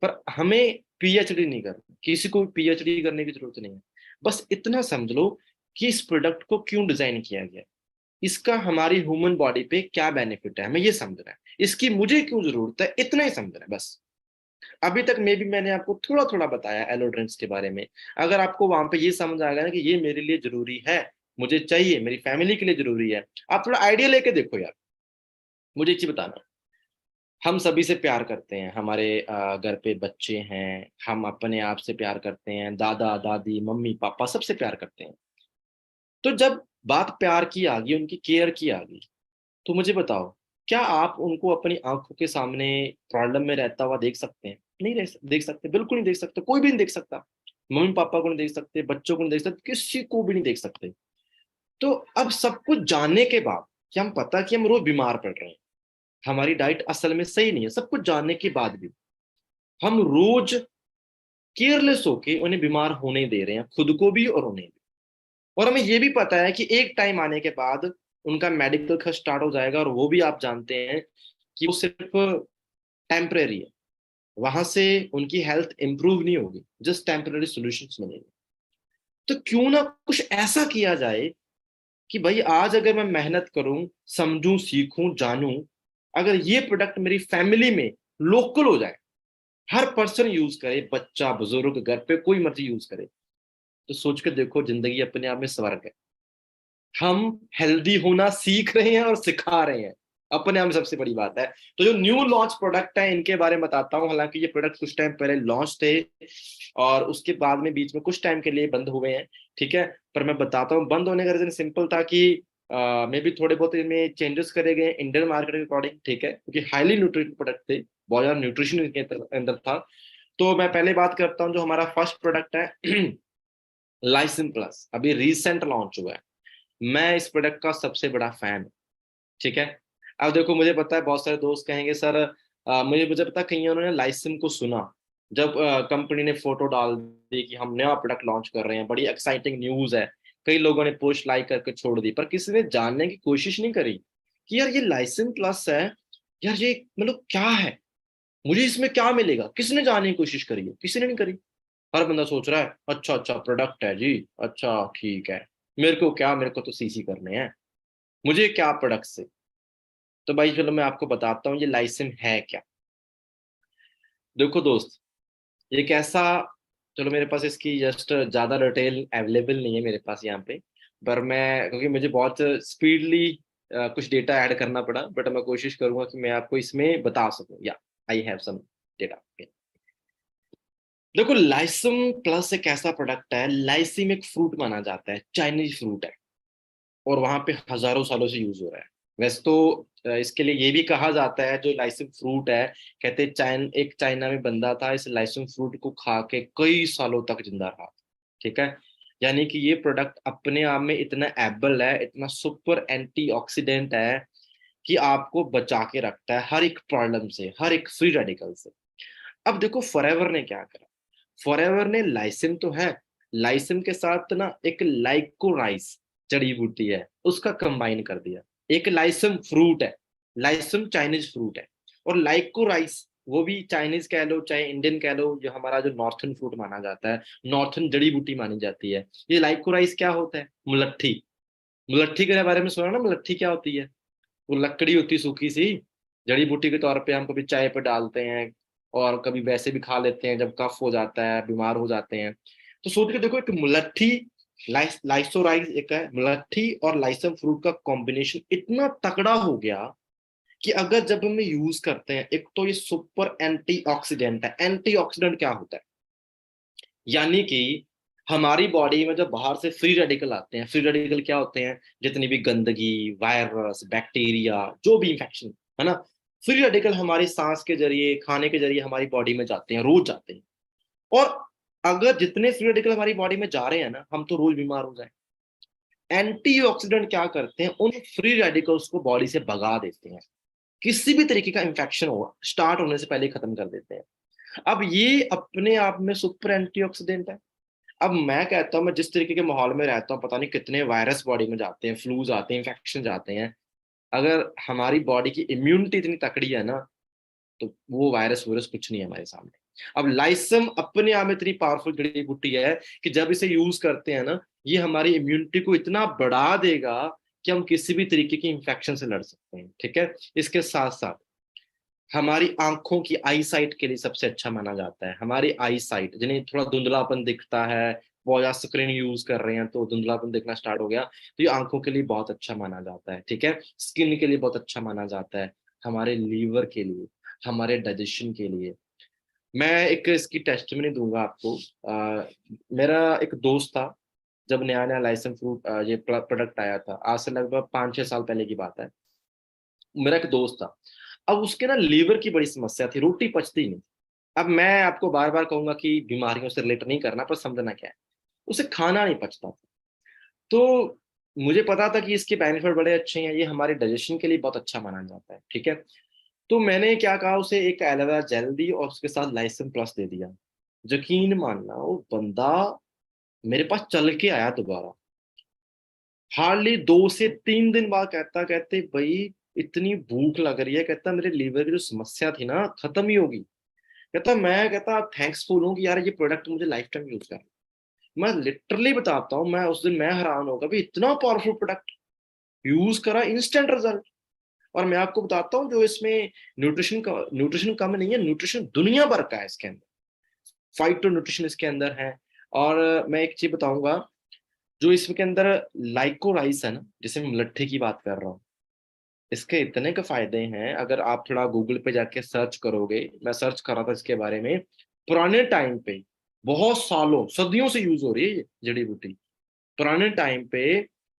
पर हमें पीएचडी नहीं करना, किसी को पीएचडी करने की जरूरत नहीं है। बस इतना समझ लो कि इस प्रोडक्ट को क्यों डिजाइन किया गया, इसका हमारी ह्यूमन बॉडी पे क्या बेनिफिट है, हमें ये समझना है, इसकी मुझे क्यों जरूरत है, इतना ही समझना है बस। अभी तक मे भी मैंने आपको थोड़ा थोड़ा बताया एलो ड्रिंक्स के बारे में। अगर आपको वहां पे ये समझ आ गया ना कि ये मेरे लिए जरूरी है, मुझे चाहिए, मेरी फैमिली के लिए जरूरी है, आप थोड़ा आइडिया लेके देखो यार। मुझे एक चीज बताना, हम सभी से प्यार करते हैं, हमारे घर पे बच्चे हैं, हम अपने आप से प्यार करते हैं, दादा दादी मम्मी पापा सबसे प्यार करते हैं। तो जब बात प्यार की आ गई, उनकी केयर की आ गई, तो मुझे बताओ, क्या आप उनको अपनी आंखों के सामने प्रॉब्लम में रहता हुआ देख सकते हैं? नहीं देख सकते, बिल्कुल नहीं देख सकते, कोई भी नहीं देख सकता। मम्मी पापा को नहीं देख सकते, बच्चों को नहीं देख सकते, किसी को भी नहीं देख सकते। तो अब सब कुछ जानने के बाद, कि हम पता कि हम रोज बीमार पड़ रहे हैं, हमारी डाइट असल में सही नहीं है, सब कुछ जानने के बाद भी हम रोज केयरलेस होके उन्हें बीमार होने दे रहे हैं, खुद को भी और उन्हें भी। और हमें ये भी पता है कि एक टाइम आने के बाद उनका मेडिकल खर्च स्टार्ट हो जाएगा, और वो भी आप जानते हैं कि वो सिर्फ टेम्परेरी है, वहां से उनकी हेल्थ इंप्रूव नहीं होगी, जस्ट टेम्परेरी सॉल्यूशंस मिलेंगे। तो क्यों ना कुछ ऐसा किया जाए कि भाई आज अगर मैं मेहनत करूं, समझूं, सीखूं, जानूं, अगर ये प्रोडक्ट मेरी फैमिली में लोकल हो जाए, हर पर्सन यूज करे, बच्चा बुजुर्ग घर पे कोई मर्जी यूज करे, तो सोच के देखो, जिंदगी अपने आप में स्वर्ग है। हम हेल्दी होना सीख रहे हैं और सिखा रहे हैं, अपने आप में सबसे बड़ी बात है। तो जो न्यू लॉन्च प्रोडक्ट है, इनके बारे में बताता हूँ। हालांकि ये प्रोडक्ट कुछ टाइम पहले लॉन्च थे, और उसके बाद में बीच में कुछ टाइम के लिए बंद हुए हैं, ठीक है। पर मैं बताता हूँ, बंद होने का रीजन सिंपल था कि मे भी थोड़े बहुत इनमें चेंजेस करे गए इंडियन मार्केट के अकॉर्डिंग, ठीक है, क्योंकि हाईली न्यूट्रिटिव प्रोडक्ट थे, बहुत ज्यादा न्यूट्रिशन इनके अंदर था। तो मैं पहले बात करता हूँ, जो हमारा फर्स्ट प्रोडक्ट है लाइसिन प्लस, अभी रिसेंट लॉन्च हुआ है। मैं इस प्रोडक्ट का सबसे बड़ा फैन हूँ, ठीक है। अब देखो, मुझे पता है बहुत सारे दोस्त कहेंगे सर, मुझे मुझे पता, कहीं उन्होंने लाइसिन को सुना जब कंपनी ने फोटो डाल दी कि हम नया प्रोडक्ट लॉन्च कर रहे हैं, बड़ी एक्साइटिंग न्यूज है, कई लोगों ने पोस्ट लाइक करके छोड़ दी, पर किसी ने जानने की कोशिश नहीं करी कि यार ये लाइसिन प्लस है, यार ये मतलब क्या है, मुझे इसमें क्या मिलेगा, किसने जानने की कोशिश करी है? किसी ने नहीं करी। हर बंदा सोच रहा है अच्छा अच्छा प्रोडक्ट है जी, अच्छा ठीक है, मेरे को क्या, मेरे को तो सीसी करने हैं, मुझे क्या प्रोडक्ट से। तो भाई चलो मैं आपको बताता हूँ ये लाइसिन है क्या। देखो दोस्त, ये कैसा, चलो मेरे पास इसकी जस्ट ज्यादा डिटेल अवेलेबल नहीं है मेरे पास यहाँ पे, पर मैं, क्योंकि मुझे बहुत स्पीडली कुछ डेटा ऐड करना पड़ा, बट मैं कोशिश करूंगा कि मैं आपको इसमें बता सकूं। या आई हैव सम डेटा। देखो, लाइसम प्लस एक ऐसा प्रोडक्ट है, लाइसिम एक फ्रूट माना जाता है, चाइनीज फ्रूट है, और वहां पे हजारों सालों से यूज हो रहा है। वैसे तो इसके लिए ये भी कहा जाता है, जो लाइसिम फ्रूट है, कहते हैं एक चाइना में बंदा था, इस लाइसिम फ्रूट को खा के कई सालों तक जिंदा रहा। ठीक है, यानी कि ये प्रोडक्ट अपने आप में इतना एबल है, इतना सुपर एंटीऑक्सीडेंट है कि आपको बचा के रखता है हर एक प्रॉब्लम से, हर एक फ्री रेडिकल से। अब देखो फॉरएवर ने क्या करा। फॉरएवर ने लाइसिम तो है, लाइसिम के साथ ना एक लाइकोराइस जड़ी बूटी है, उसका कंबाइन कर दिया। एक लाइसिम फ्रूट है, लाइसिम चाइनीज फ्रूट है, और लाइकोराइस वो भी चाइनीज कह लो चाहे इंडियन कह लो, जो हमारा जो नॉर्थन फ्रूट माना जाता है, नॉर्थन जड़ी बूटी मानी जाती है। ये लाइकोराइस क्या होता है? मुलट्ठी। मुलट्ठी के बारे में सुना ना? मुलट्ठी क्या होती है? वो लकड़ी होती है सूखी सी, जड़ी बूटी के तौर पे हम कभी चाय पे डालते हैं, और कभी वैसे भी खा लेते हैं जब कफ हो जाता है, बीमार हो जाते हैं। तो सोच के देखो, एक मुलट्ठी, लाइसोराइज एक है, मुलट्ठी और लाइसम फ्रूट का कॉम्बिनेशन इतना तगड़ा हो गया कि अगर जब हम यूज करते हैं, एक तो ये सुपर एंटीऑक्सीडेंट है। एंटीऑक्सीडेंट क्या होता है? यानी कि हमारी बॉडी में जब बाहर से फ्री रेडिकल आते हैं, फ्री रेडिकल क्या होते हैं? जितनी भी गंदगी, वायरस, बैक्टीरिया, जो भी इंफेक्शन है ना, फ्री रेडिकल हमारी सांस के जरिए, खाने के जरिए हमारी बॉडी में जाते हैं, रोज जाते हैं। और अगर जितने फ्री रेडिकल हमारी बॉडी में जा रहे हैं ना, हम तो रोज बीमार हो जाए। एंटीऑक्सीडेंट क्या करते हैं? उन फ्री रेडिकल्स को बॉडी से भगा देते हैं, किसी भी तरीके का इंफेक्शन हो स्टार्ट होने से पहले खत्म कर देते हैं। अब ये अपने आप में सुपर एंटीऑक्सीडेंट है। अब मैं कहता हूँ, मैं जिस तरीके के माहौल में रहता हूँ, पता नहीं कितने वायरस बॉडी में जाते हैं, फ्लूज आते हैं, इन्फेक्शन जाते हैं। अगर हमारी बॉडी की इम्यूनिटी इतनी तकड़ी है ना, तो वो वायरस वायरस कुछ नहीं है हमारे सामने। अब लाइसम अपने आप में इतनी पावरफुल जड़ी बूटी है कि जब इसे यूज करते हैं ना, ये हमारी इम्यूनिटी को इतना बढ़ा देगा कि हम किसी भी तरीके की इंफेक्शन से लड़ सकते हैं। ठीक है, इसके साथ साथ हमारी आंखों की आई साइट के लिए सबसे अच्छा माना जाता है। हमारी आई साइट, जिन्हें थोड़ा धुंधलापन दिखता है, बहुत ज्यादा स्क्रीन यूज कर रहे हैं तो धुंधलापन दिखना स्टार्ट हो गया, तो ये आंखों के लिए बहुत अच्छा माना जाता है। ठीक है, स्किन के लिए बहुत अच्छा माना जाता है, हमारे लीवर के लिए, हमारे डाइजेशन के लिए। मैं एक इसकी टेस्टिमनी दूंगा आपको। मेरा एक दोस्त था, जब नया नया लाइसेंस फ्रूट ये प्रोडक्ट आया था, आज से लगभग 5-6 साल पहले की बात है। मेरा एक दोस्त था, अब उसके ना लीवर की बड़ी समस्या थी, रोटी पचती नहीं। अब मैं आपको बार बार कहूंगा कि बीमारियों से रिलेट नहीं करना, पर समझना क्या है, उसे खाना नहीं पचता था। तो मुझे पता था कि इसके बेनिफिट बड़े अच्छे हैं, ये हमारे डाइजेशन के लिए बहुत अच्छा माना जाता है। ठीक है, तो मैंने क्या कहा, उसे एक एलोवेरा जेल दी और उसके साथ लाइसिन प्लस दे दिया। यकीन मानना, वो बंदा मेरे पास चल के आया दोबारा। हार्डली 2 से 3 दिन बाद कहता, कहते भाई इतनी भूख लग रही है, कहता मेरे लीवर की जो समस्या थी ना खत्म ही होगी। कहता मैं, कहता थैंक्सफुल हूँ कि यार ये प्रोडक्ट मुझे लाइफ टाइम यूज कर। मैं लिटरली बताता हूँ, मैं उस दिन मैं हैरान होगा भाई, इतना पावरफुल प्रोडक्ट यूज करा, इंस्टेंट रिजल्ट। और मैं आपको बताता हूँ, जो इसमें न्यूट्रिशन कम नहीं है, न्यूट्रिशन दुनिया भर का है इसके अंदर, फाइटो न्यूट्रिशन इसके अंदर है। और मैं एक चीज बताऊंगा, जो इसके अंदर लाइकोराइस है ना, जिसे मैं मुलट्ठी की बात कर रहा हूँ, इसके इतने के फायदे हैं। अगर आप थोड़ा गूगल पे जाके सर्च करोगे, मैं सर्च कर रहा था इसके बारे में, पुराने टाइम पे, बहुत सालों सदियों से यूज हो रही है ये जड़ी बूटी। पुराने टाइम पे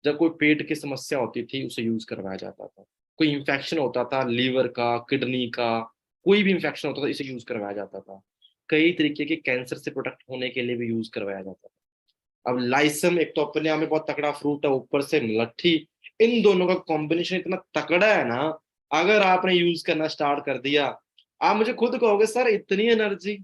जब कोई पेट की समस्या होती थी, उसे यूज करवाया जाता था। कोई इंफेक्शन होता था लीवर का, किडनी का, कोई भी इंफेक्शन होता था, इसे यूज करवाया जाता था। कई तरीके के कैंसर से प्रोटेक्ट होने के लिए भी यूज करवाया जाता था। अब लाइसम एक तो अपने आप में बहुत तगड़ा फ्रूट है, ऊपर से मुलट्ठी, इन दोनों का कॉम्बिनेशन इतना तगड़ा है ना, अगर आपने यूज करना स्टार्ट कर दिया, आप मुझे खुद कहोगे सर इतनी एनर्जी,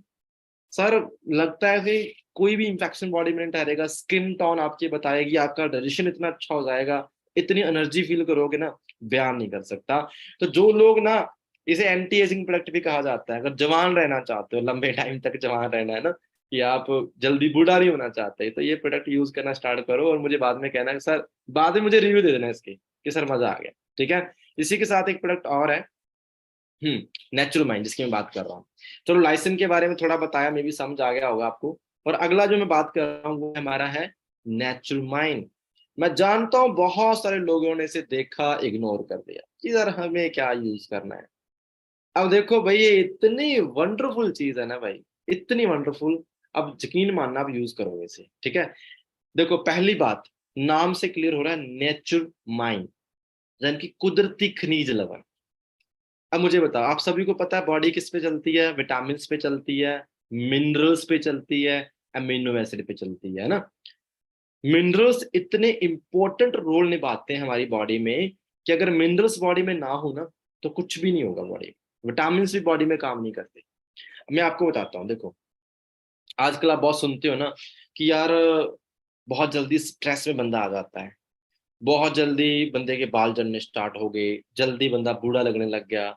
सर लगता है कि कोई भी इंफेक्शन बॉडी में नहीं ठहरेगा, स्किन टोन आपकी बताएगी, आपका डाइजेशन इतना अच्छा हो जाएगा, इतनी एनर्जी फील करोगे ना, बयान नहीं कर सकता। तो जो लोग ना, इसे एंटी एजिंग प्रोडक्ट भी कहा जाता है, अगर जवान रहना चाहते हो, लंबे टाइम तक जवान रहना है ना, कि आप जल्दी बूढ़ा नहीं होना चाहते, तो ये प्रोडक्ट यूज करना स्टार्ट करो, और मुझे बाद में कहना कि सर, बाद में मुझे रिव्यू दे देना इसके कि सर मजा आ गया। ठीक है, इसी के साथ एक प्रोडक्ट और है, नेचुरल माइंड, जिसकी मैं बात कर रहा हूँ। चलो, लाइसेंस के बारे में थोड़ा बताया, मे भी समझ आ गया होगा आपको। और अगला जो मैं बात कर रहा हूँ वो हमारा है नेचुरल माइंड। मैं जानता हूँ बहुत सारे लोगों ने इसे देखा, इग्नोर कर दिया कि यार हमें क्या यूज करना है। अब देखो भाई, ये इतनी वंडरफुल चीज है ना भाई, इतनी वंडरफुल। अब यकीन मानना, आप यूज करोगे इसे, ठीक है। देखो, पहली बात, नाम से क्लियर हो रहा है, नेचर माइंड, यानी कि कुदरती खनिज लवण। अब मुझे बताओ, आप सभी को पता है बॉडी किस पे चलती है? विटामिन पे चलती है, मिनरल्स पे चलती है, अमीनो एसिड पे चलती है ना। मिनरल्स इतने इंपॉर्टेंट रोल निभाते हैं हमारी बॉडी में कि अगर मिनरल्स बॉडी में ना हो ना, तो कुछ भी नहीं होगा बॉडी में। विटामिन भी बॉडी में काम नहीं करते। मैं आपको बताता हूँ, देखो, आजकल आप बहुत सुनते हो ना कि यार बहुत जल्दी स्ट्रेस में बंदा आ जाता है, बहुत जल्दी बंदे के बाल झड़ने स्टार्ट हो गए, जल्दी बंदा बूढ़ा लगने लग गया,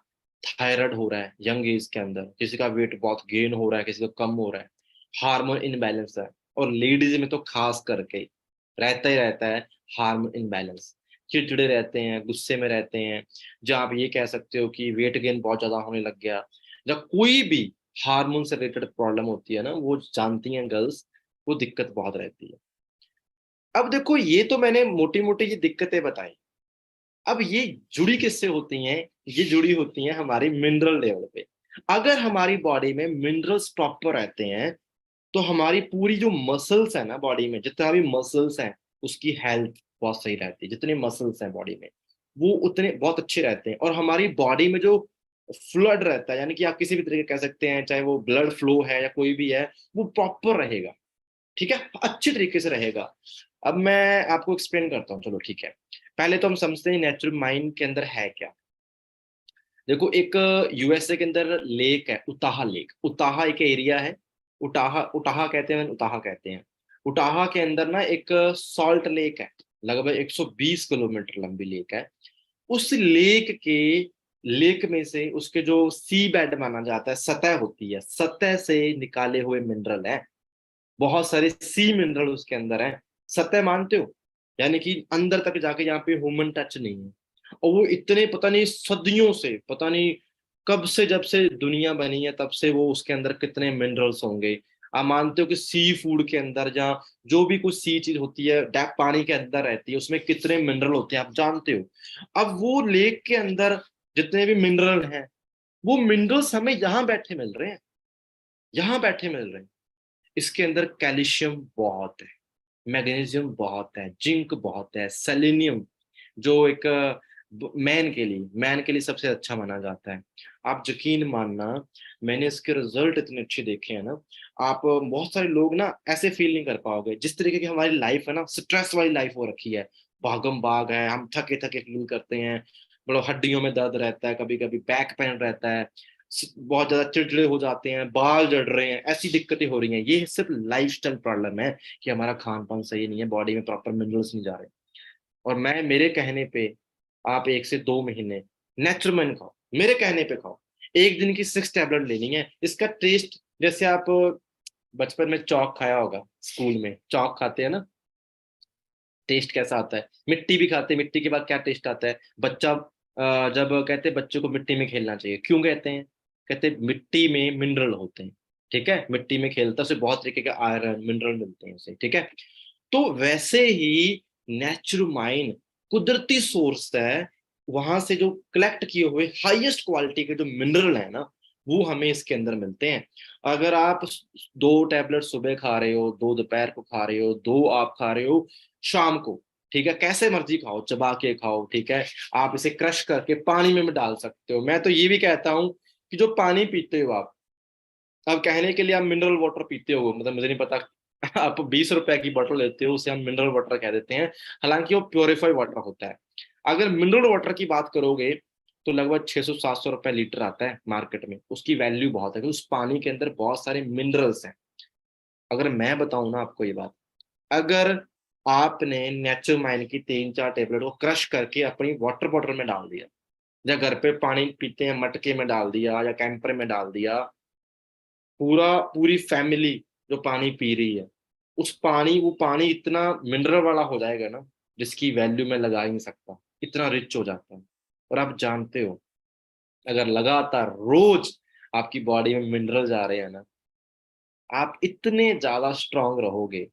थायराइड हो रहा है यंग एज के अंदर, किसी का वेट बहुत गेन हो रहा है, किसी का कम हो रहा है, हार्मोन इनबैलेंस है। और लेडीज में तो खास करके रहता ही रहता है हार्मोन इनबैलेंस। चिड़चिड़े रहते हैं, गुस्से में रहते हैं, जहाँ आप ये कह सकते हो कि वेट गेन बहुत ज्यादा होने लग गया। जब कोई भी हार्मोन से रिलेटेड प्रॉब्लम होती है ना, वो जानती हैं गर्ल्स, वो दिक्कत बहुत रहती है। अब देखो, ये तो मैंने मोटी मोटी ये दिक्कतें बताई। अब ये जुड़ी किससे होती हैं? ये जुड़ी होती हैं हमारी मिनरल लेवल पे। अगर हमारी बॉडी में मिनरल्स प्रॉपर रहते हैं, तो हमारी पूरी जो मसल्स है ना बॉडी में, जितना भी मसल्स हैं, उसकी हेल्थ बहुत सही रहती है। जितने मसल्स हैं बॉडी में, वो उतने बहुत अच्छे रहते हैं। और हमारी बॉडी में जो फ्लड रहता है, यानी कि आप किसी भी तरीके कह सकते हैं, चाहे वो ब्लड फ्लो है या कोई भी है, वो प्रॉपर रहेगा, ठीक है, अच्छे तरीके से रहेगा। अब मैं आपको एक्सप्लेन करता हूँ, चलो ठीक है। पहले तो हम समझते हैं नेचुरल माइंड के अंदर है क्या। देखो, एक यूएसए के अंदर लेक है, उताहा लेक। उताहा एक एरिया है, उटाहा उटाहा कहते हैं, उताहा कहते हैं। उटाहा के अंदर ना एक सॉल्ट लेक है, लगभग 120 किलोमीटर लंबी लेक है। उस लेक में से उसके जो सी बेड माना जाता है, सतह होती है, सतह से निकाले हुए मिनरल है। बहुत सारे सी मिनरल उसके अंदर है। सतह मानते हो, यानी कि अंदर तक जाके यहाँ पे ह्यूमन टच नहीं है। और वो इतने, पता नहीं सदियों से, पता नहीं कब से, जब से दुनिया बनी है तब से वो उसके अंदर कितने मिनरल्स होंगे। आप मानते हो कि सी फूड के अंदर, जहाँ जो भी कुछ सी चीज होती है डैप पानी के अंदर रहती है, उसमें कितने मिनरल होते हैं आप जानते हो। अब वो लेक के अंदर जितने भी मिनरल हैं, वो मिनरल्स हमें यहाँ बैठे मिल रहे हैं, यहाँ बैठे मिल रहे हैं। इसके अंदर कैल्शियम बहुत है, मैग्नीशियम बहुत है, जिंक बहुत है, सेलेनियम, जो एक मैन के लिए सबसे अच्छा माना जाता है। आप यकीन मानना, मैंने इसके रिजल्ट इतने अच्छे देखे हैं ना। आप बहुत सारे लोग ना ऐसे फील नहीं कर पाओगे, जिस तरीके की हमारी लाइफ है ना, स्ट्रेस वाली लाइफ हो रखी है, भागम भाग है, हम थके थके फील करते हैं, मतलब हड्डियों में दर्द रहता है, कभी कभी बैक पेन रहता है, बहुत ज्यादा चिड़चिड़े हो जाते हैं, बाल जड़ रहे हैं, ऐसी दिक्कतें हो रही हैं। ये सिर्फ लाइफस्टाइल प्रॉब्लम है कि हमारा खान पान सही नहीं है, बॉडी में प्रॉपर मिनरल्स नहीं जा रहे। और मैं, मेरे कहने पे आप 1 से 2 महीने नेचुरल खाओ, मेरे कहने पे खाओ। एक दिन की 6 टैबलेट लेनी है। इसका टेस्ट, जैसे आप बचपन में चौक खाया होगा, स्कूल में चौक खाते हैं ना, टेस्ट कैसा आता है। मिट्टी भी खाते हैं, मिट्टी के बाद क्या टेस्ट आता है। बच्चा जब कहते हैं बच्चों को मिट्टी में खेलना चाहिए, क्यों कहते हैं? कहते हैं मिट्टी में मिनरल होते हैं, ठीक है, मिट्टी में खेलता है, उसे बहुत तरीके के आयरन मिनरल मिलते हैं उसे, ठीक है। तो वैसे ही नेचुरल माइंड कुदरती सोर्स है, वहां से जो कलेक्ट किए हुए हाईएस्ट क्वालिटी के जो मिनरल है ना, वो हमें इसके अंदर मिलते हैं। अगर आप 2 टैबलेट सुबह खा रहे हो, 2 दोपहर को खा रहे हो, 2 आप खा रहे हो शाम को, ठीक है, कैसे मर्जी खाओ, चबा के खाओ, ठीक है। आप इसे क्रश करके पानी में भी डाल सकते हो। मैं तो ये भी कहता हूँ कि जो पानी पीते हो आप, अब कहने के लिए आप मिनरल वाटर पीते हो, मतलब मुझे नहीं पता, आप 20 रुपए की बोतल लेते हो, उसे हम मिनरल वाटर कह देते हैं, हालांकि वो प्योरीफाइड वाटर होता है। अगर मिनरल वाटर की बात करोगे, तो लगभग 600 700 रुपए लीटर आता है मार्केट में। उसकी वैल्यू बहुत है, क्योंकि उस पानी के अंदर बहुत सारे मिनरल्स हैं। अगर मैं बताऊं ना आपको ये बात, अगर आपने नेचुरल माइंड की 3 4 टैबलेट को क्रश करके अपनी वाटर बॉटल में डाल दिया, या घर पे पानी पीते हैं मटके में डाल दिया, या कैंपर में डाल दिया, पूरी फैमिली जो पानी पी रही है, वो पानी इतना मिनरल वाला हो जाएगा ना, जिसकी वैल्यू मैं लगा ही नहीं सकता, इतना रिच हो जाता है। और आप जानते हो, अगर लगातार रोज आपकी बॉडी में मिनरल जा रहे हैं ना, आप इतने ज्यादा स्ट्रांग रहोगे,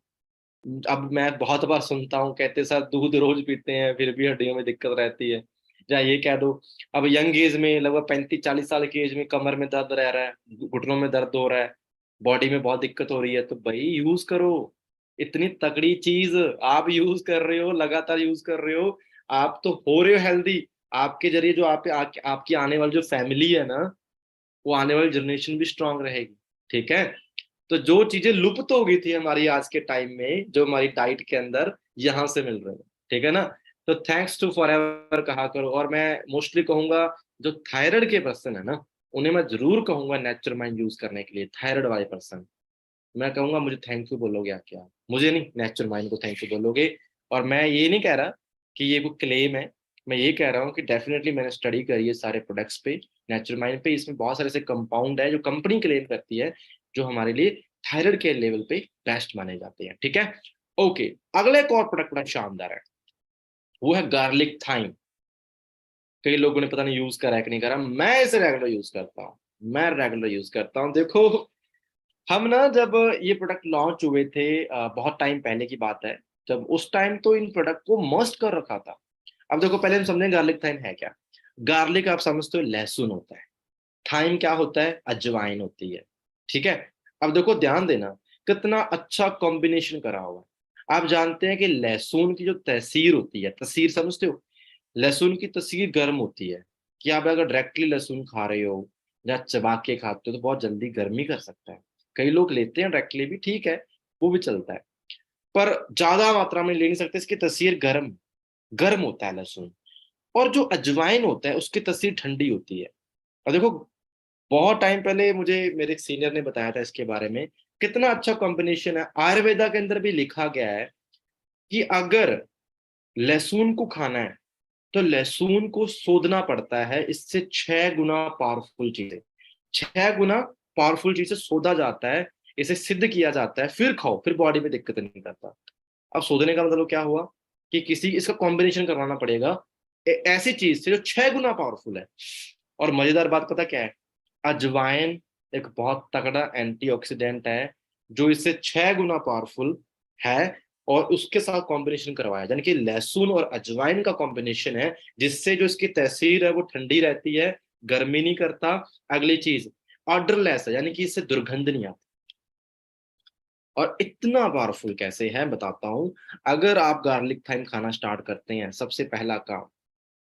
अब मैं बहुत बार सुनता हूँ कहते सर दूध रोज पीते हैं फिर भी हड्डियों में दिक्कत रहती है, या ये कह दो अब यंग एज में लगभग 35-40 साल की एज में कमर में दर्द रह रहा है, घुटनों में दर्द हो रहा है, बॉडी में बहुत दिक्कत हो रही है, तो भाई यूज करो। इतनी तगड़ी चीज आप यूज कर रहे हो, लगातार यूज कर रहे हो, आप तो हो रहे हो हेल्दी। आपके जरिए जो आपकी आने वाली जो फैमिली है ना, वो आने वाली जनरेशन भी स्ट्रांग रहेगी। ठीक है। तो जो चीजें लुप्त हो गई थी हमारी आज के टाइम में, जो हमारी डाइट के अंदर, यहाँ से मिल रहे हैं। ठीक है ना। तो थैंक्स टू फॉरएवर कहा करो। और मैं मोस्टली कहूंगा जो थायराइड के पर्सन है ना, उन्हें मैं जरूर कहूंगा नेचर माइंड यूज करने के लिए। थायराइड वाले पर्सन, मैं कहूंगा मुझे थैंक यू बोलोगे आके आप, मुझे नहीं, नेचर माइंड को थैंक यू बोलोगे। और मैं ये नहीं कह रहा कि ये कोई क्लेम है, मैं ये कह रहा हूँ कि डेफिनेटली मैंने स्टडी करी है सारे प्रोडक्ट्स पे, नेचर माइंड पे। इसमें बहुत सारे ऐसे कंपाउंड है जो कंपनी क्लेम करती है, जो हमारे लिए थायराइड के लेवल पे बेस्ट माने जाते हैं। ठीक है। ओके। अगला एक और प्रोडक्ट बड़ा शानदार है, वो है गार्लिक थाइम। कई लोगों ने पता नहीं यूज करा है कि नहीं करा, मैं इसे रेगुलर यूज करता हूँ। मैं रेगुलर यूज करता हूँ। देखो, हम ना जब ये प्रोडक्ट लॉन्च हुए थे, बहुत टाइम पहले की बात है, जब उस टाइम तो इन प्रोडक्ट को मस्ट कर रखा था। अब देखो, पहले हम समझें गार्लिक थाइम है क्या। गार्लिक आप समझते हो लहसुन होता है, थाइम क्या होता है, अजवाइन होती है। ठीक है। अब देखो ध्यान देना, कितना अच्छा कॉम्बिनेशन करा हुआ है। आप जानते हैं कि लहसुन की जो तसीर होती है, तसीर समझते हो, लहसुन की तसीर गर्म होती है, कि आप अगर डायरेक्टली लहसुन खा रहे हो या चबा के खाते हो तो बहुत जल्दी गर्मी कर सकता है। कई लोग लेते हैं डायरेक्टली भी, ठीक है, वो भी चलता है, पर ज्यादा मात्रा में ले नहीं सकते। इसकी तसीर गर्म गर्म होता है लहसुन। और जो अजवाइन होता है उसकी तसीर ठंडी होती है। और देखो, बहुत टाइम पहले मुझे मेरे एक सीनियर ने बताया था इसके बारे में, कितना अच्छा कॉम्बिनेशन है। आयुर्वेदा के अंदर भी लिखा गया है कि अगर लहसुन को खाना है तो लहसुन को सोधना पड़ता है, इससे 6 गुना पावरफुल चीज है। 6 गुना पावरफुल चीज से सोधा जाता है, इसे सिद्ध किया जाता है, फिर खाओ, फिर बॉडी में दिक्कत नहीं करता। अब सोधने का मतलब क्या हुआ कि किसी इसका कॉम्बिनेशन करवाना पड़ेगा ऐसी चीज से जो 6 गुना पावरफुल है। और मजेदार बात पता क्या है, अजवाइन एक बहुत तगड़ा एंटीऑक्सीडेंट है, जो इससे 6 गुना पावरफुल है। और उसके साथ कॉम्बिनेशन करवाया, यानी कि लहसुन और अजवाइन का कॉम्बिनेशन है, जिससे जो इसकी तहसीर है वो ठंडी रहती है, गर्मी नहीं करता। अगली चीज, ऑर्डरलेस है, यानी कि इससे दुर्गंध नहीं आती। और इतना पावरफुल कैसे है बताता हूँ। अगर आप गार्लिक थाइम खाना स्टार्ट करते हैं, सबसे पहला काम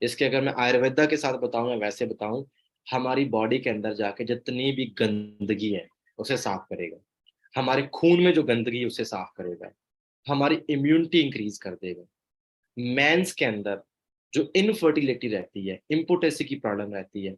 इसके, अगर मैं आयुर्वेदा के साथ बताऊं या वैसे बताऊं, हमारी बॉडी के अंदर जाके जितनी भी गंदगी है उसे साफ करेगा, हमारे खून में जो गंदगी है उसे साफ करेगा, हमारी इम्यूनिटी इंक्रीज कर देगा। मेंस के अंदर जो इनफर्टिलिटी रहती है, इम्पोटेंसी की प्रॉब्लम रहती है,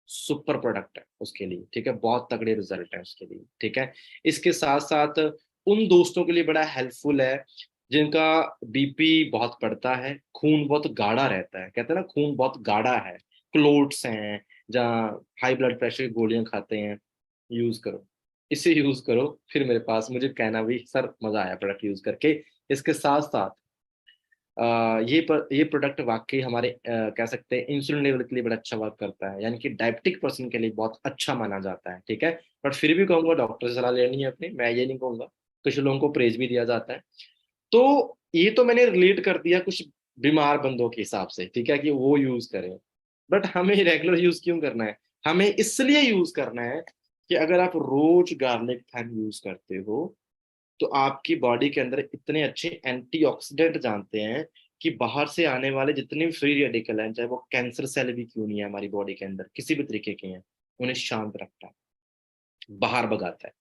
सुपर प्रोडक्ट है उसके लिए। ठीक है, बहुत तगड़े रिजल्ट है उसके लिए। ठीक है। इसके साथ साथ उन दोस्तों के लिए बड़ा हेल्पफुल है जिनका बीपी बहुत बढ़ता है, खून बहुत गाढ़ा रहता है, कहते हैं ना खून बहुत गाढ़ा है, क्लोट्स हैं, जहाँ हाई ब्लड प्रेशर की गोलियां खाते हैं, यूज करो, इसे यूज करो, फिर मेरे पास मुझे कहना भी सर मजा आया प्रोडक्ट यूज करके। इसके साथ साथ ये प्रोडक्ट वाकई हमारे कह सकते हैं इंसुलिन लेवल के लिए बड़ा अच्छा वर्क करता है, यानी कि डायबिटिक पर्सन के लिए बहुत अच्छा माना जाता है। ठीक है। बट फिर भी कहूंगा डॉक्टर से सलाह लेनी है अपनी, मैं ये नहीं कहूंगा। कुछ लोगों को प्रेज भी दिया जाता है। तो ये तो मैंने रिलेट कर दिया कुछ बीमार बंदों के हिसाब से, ठीक है, कि वो यूज करें। बट हमें रेगुलर यूज क्यों करना है, हमें इसलिए यूज करना है कि अगर आप रोज गार्लिक थाइम यूज करते हो तो आपकी बॉडी के अंदर इतने अच्छे एंटीऑक्सीडेंट जानते हैं कि बाहर से आने वाले जितने भी फ्री रेडिकल हैं, चाहे वो कैंसर सेल भी क्यों नहीं है हमारी बॉडी के अंदर, किसी भी तरीके के हैं, उन्हें शांत रखता है, बाहर भगाता है।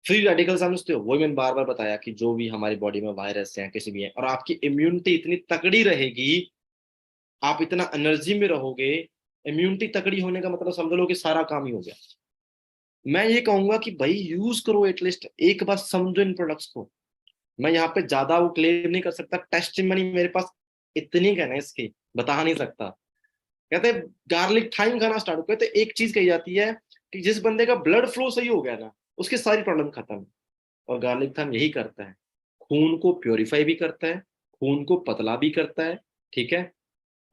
फ्री रेडिकल समझते हो, वही मैंने बार बार बताया कि जो भी हमारी बॉडी में वायरस हैं किसी भी हैं, और आपकी इम्यूनिटी इतनी तकड़ी रहेगी, आप इतना एनर्जी में रहोगे। इम्यूनिटी तकड़ी होने का मतलब समझ लो कि सारा काम ही हो गया। मैं ये कहूंगा कि भाई यूज करो, एटलीस्ट एक बार समझो इन प्रोडक्ट्स को। मैं यहाँ पे ज्यादा वो क्लेम नहीं कर सकता, टेस्टिमनी मेरे पास इतनी कहना है इसकी, बता नहीं सकता। कहते हैं गार्लिक थाइम खाना स्टार्ट, कहते एक चीज कही जाती है कि जिस बंदे का ब्लड फ्लो सही हो गया ना, उसकी सारी प्रॉब्लम खत्म। और गार्लिक थाइम यही करता है, खून को प्योरीफाई भी करता है, खून को पतला भी करता है। ठीक है।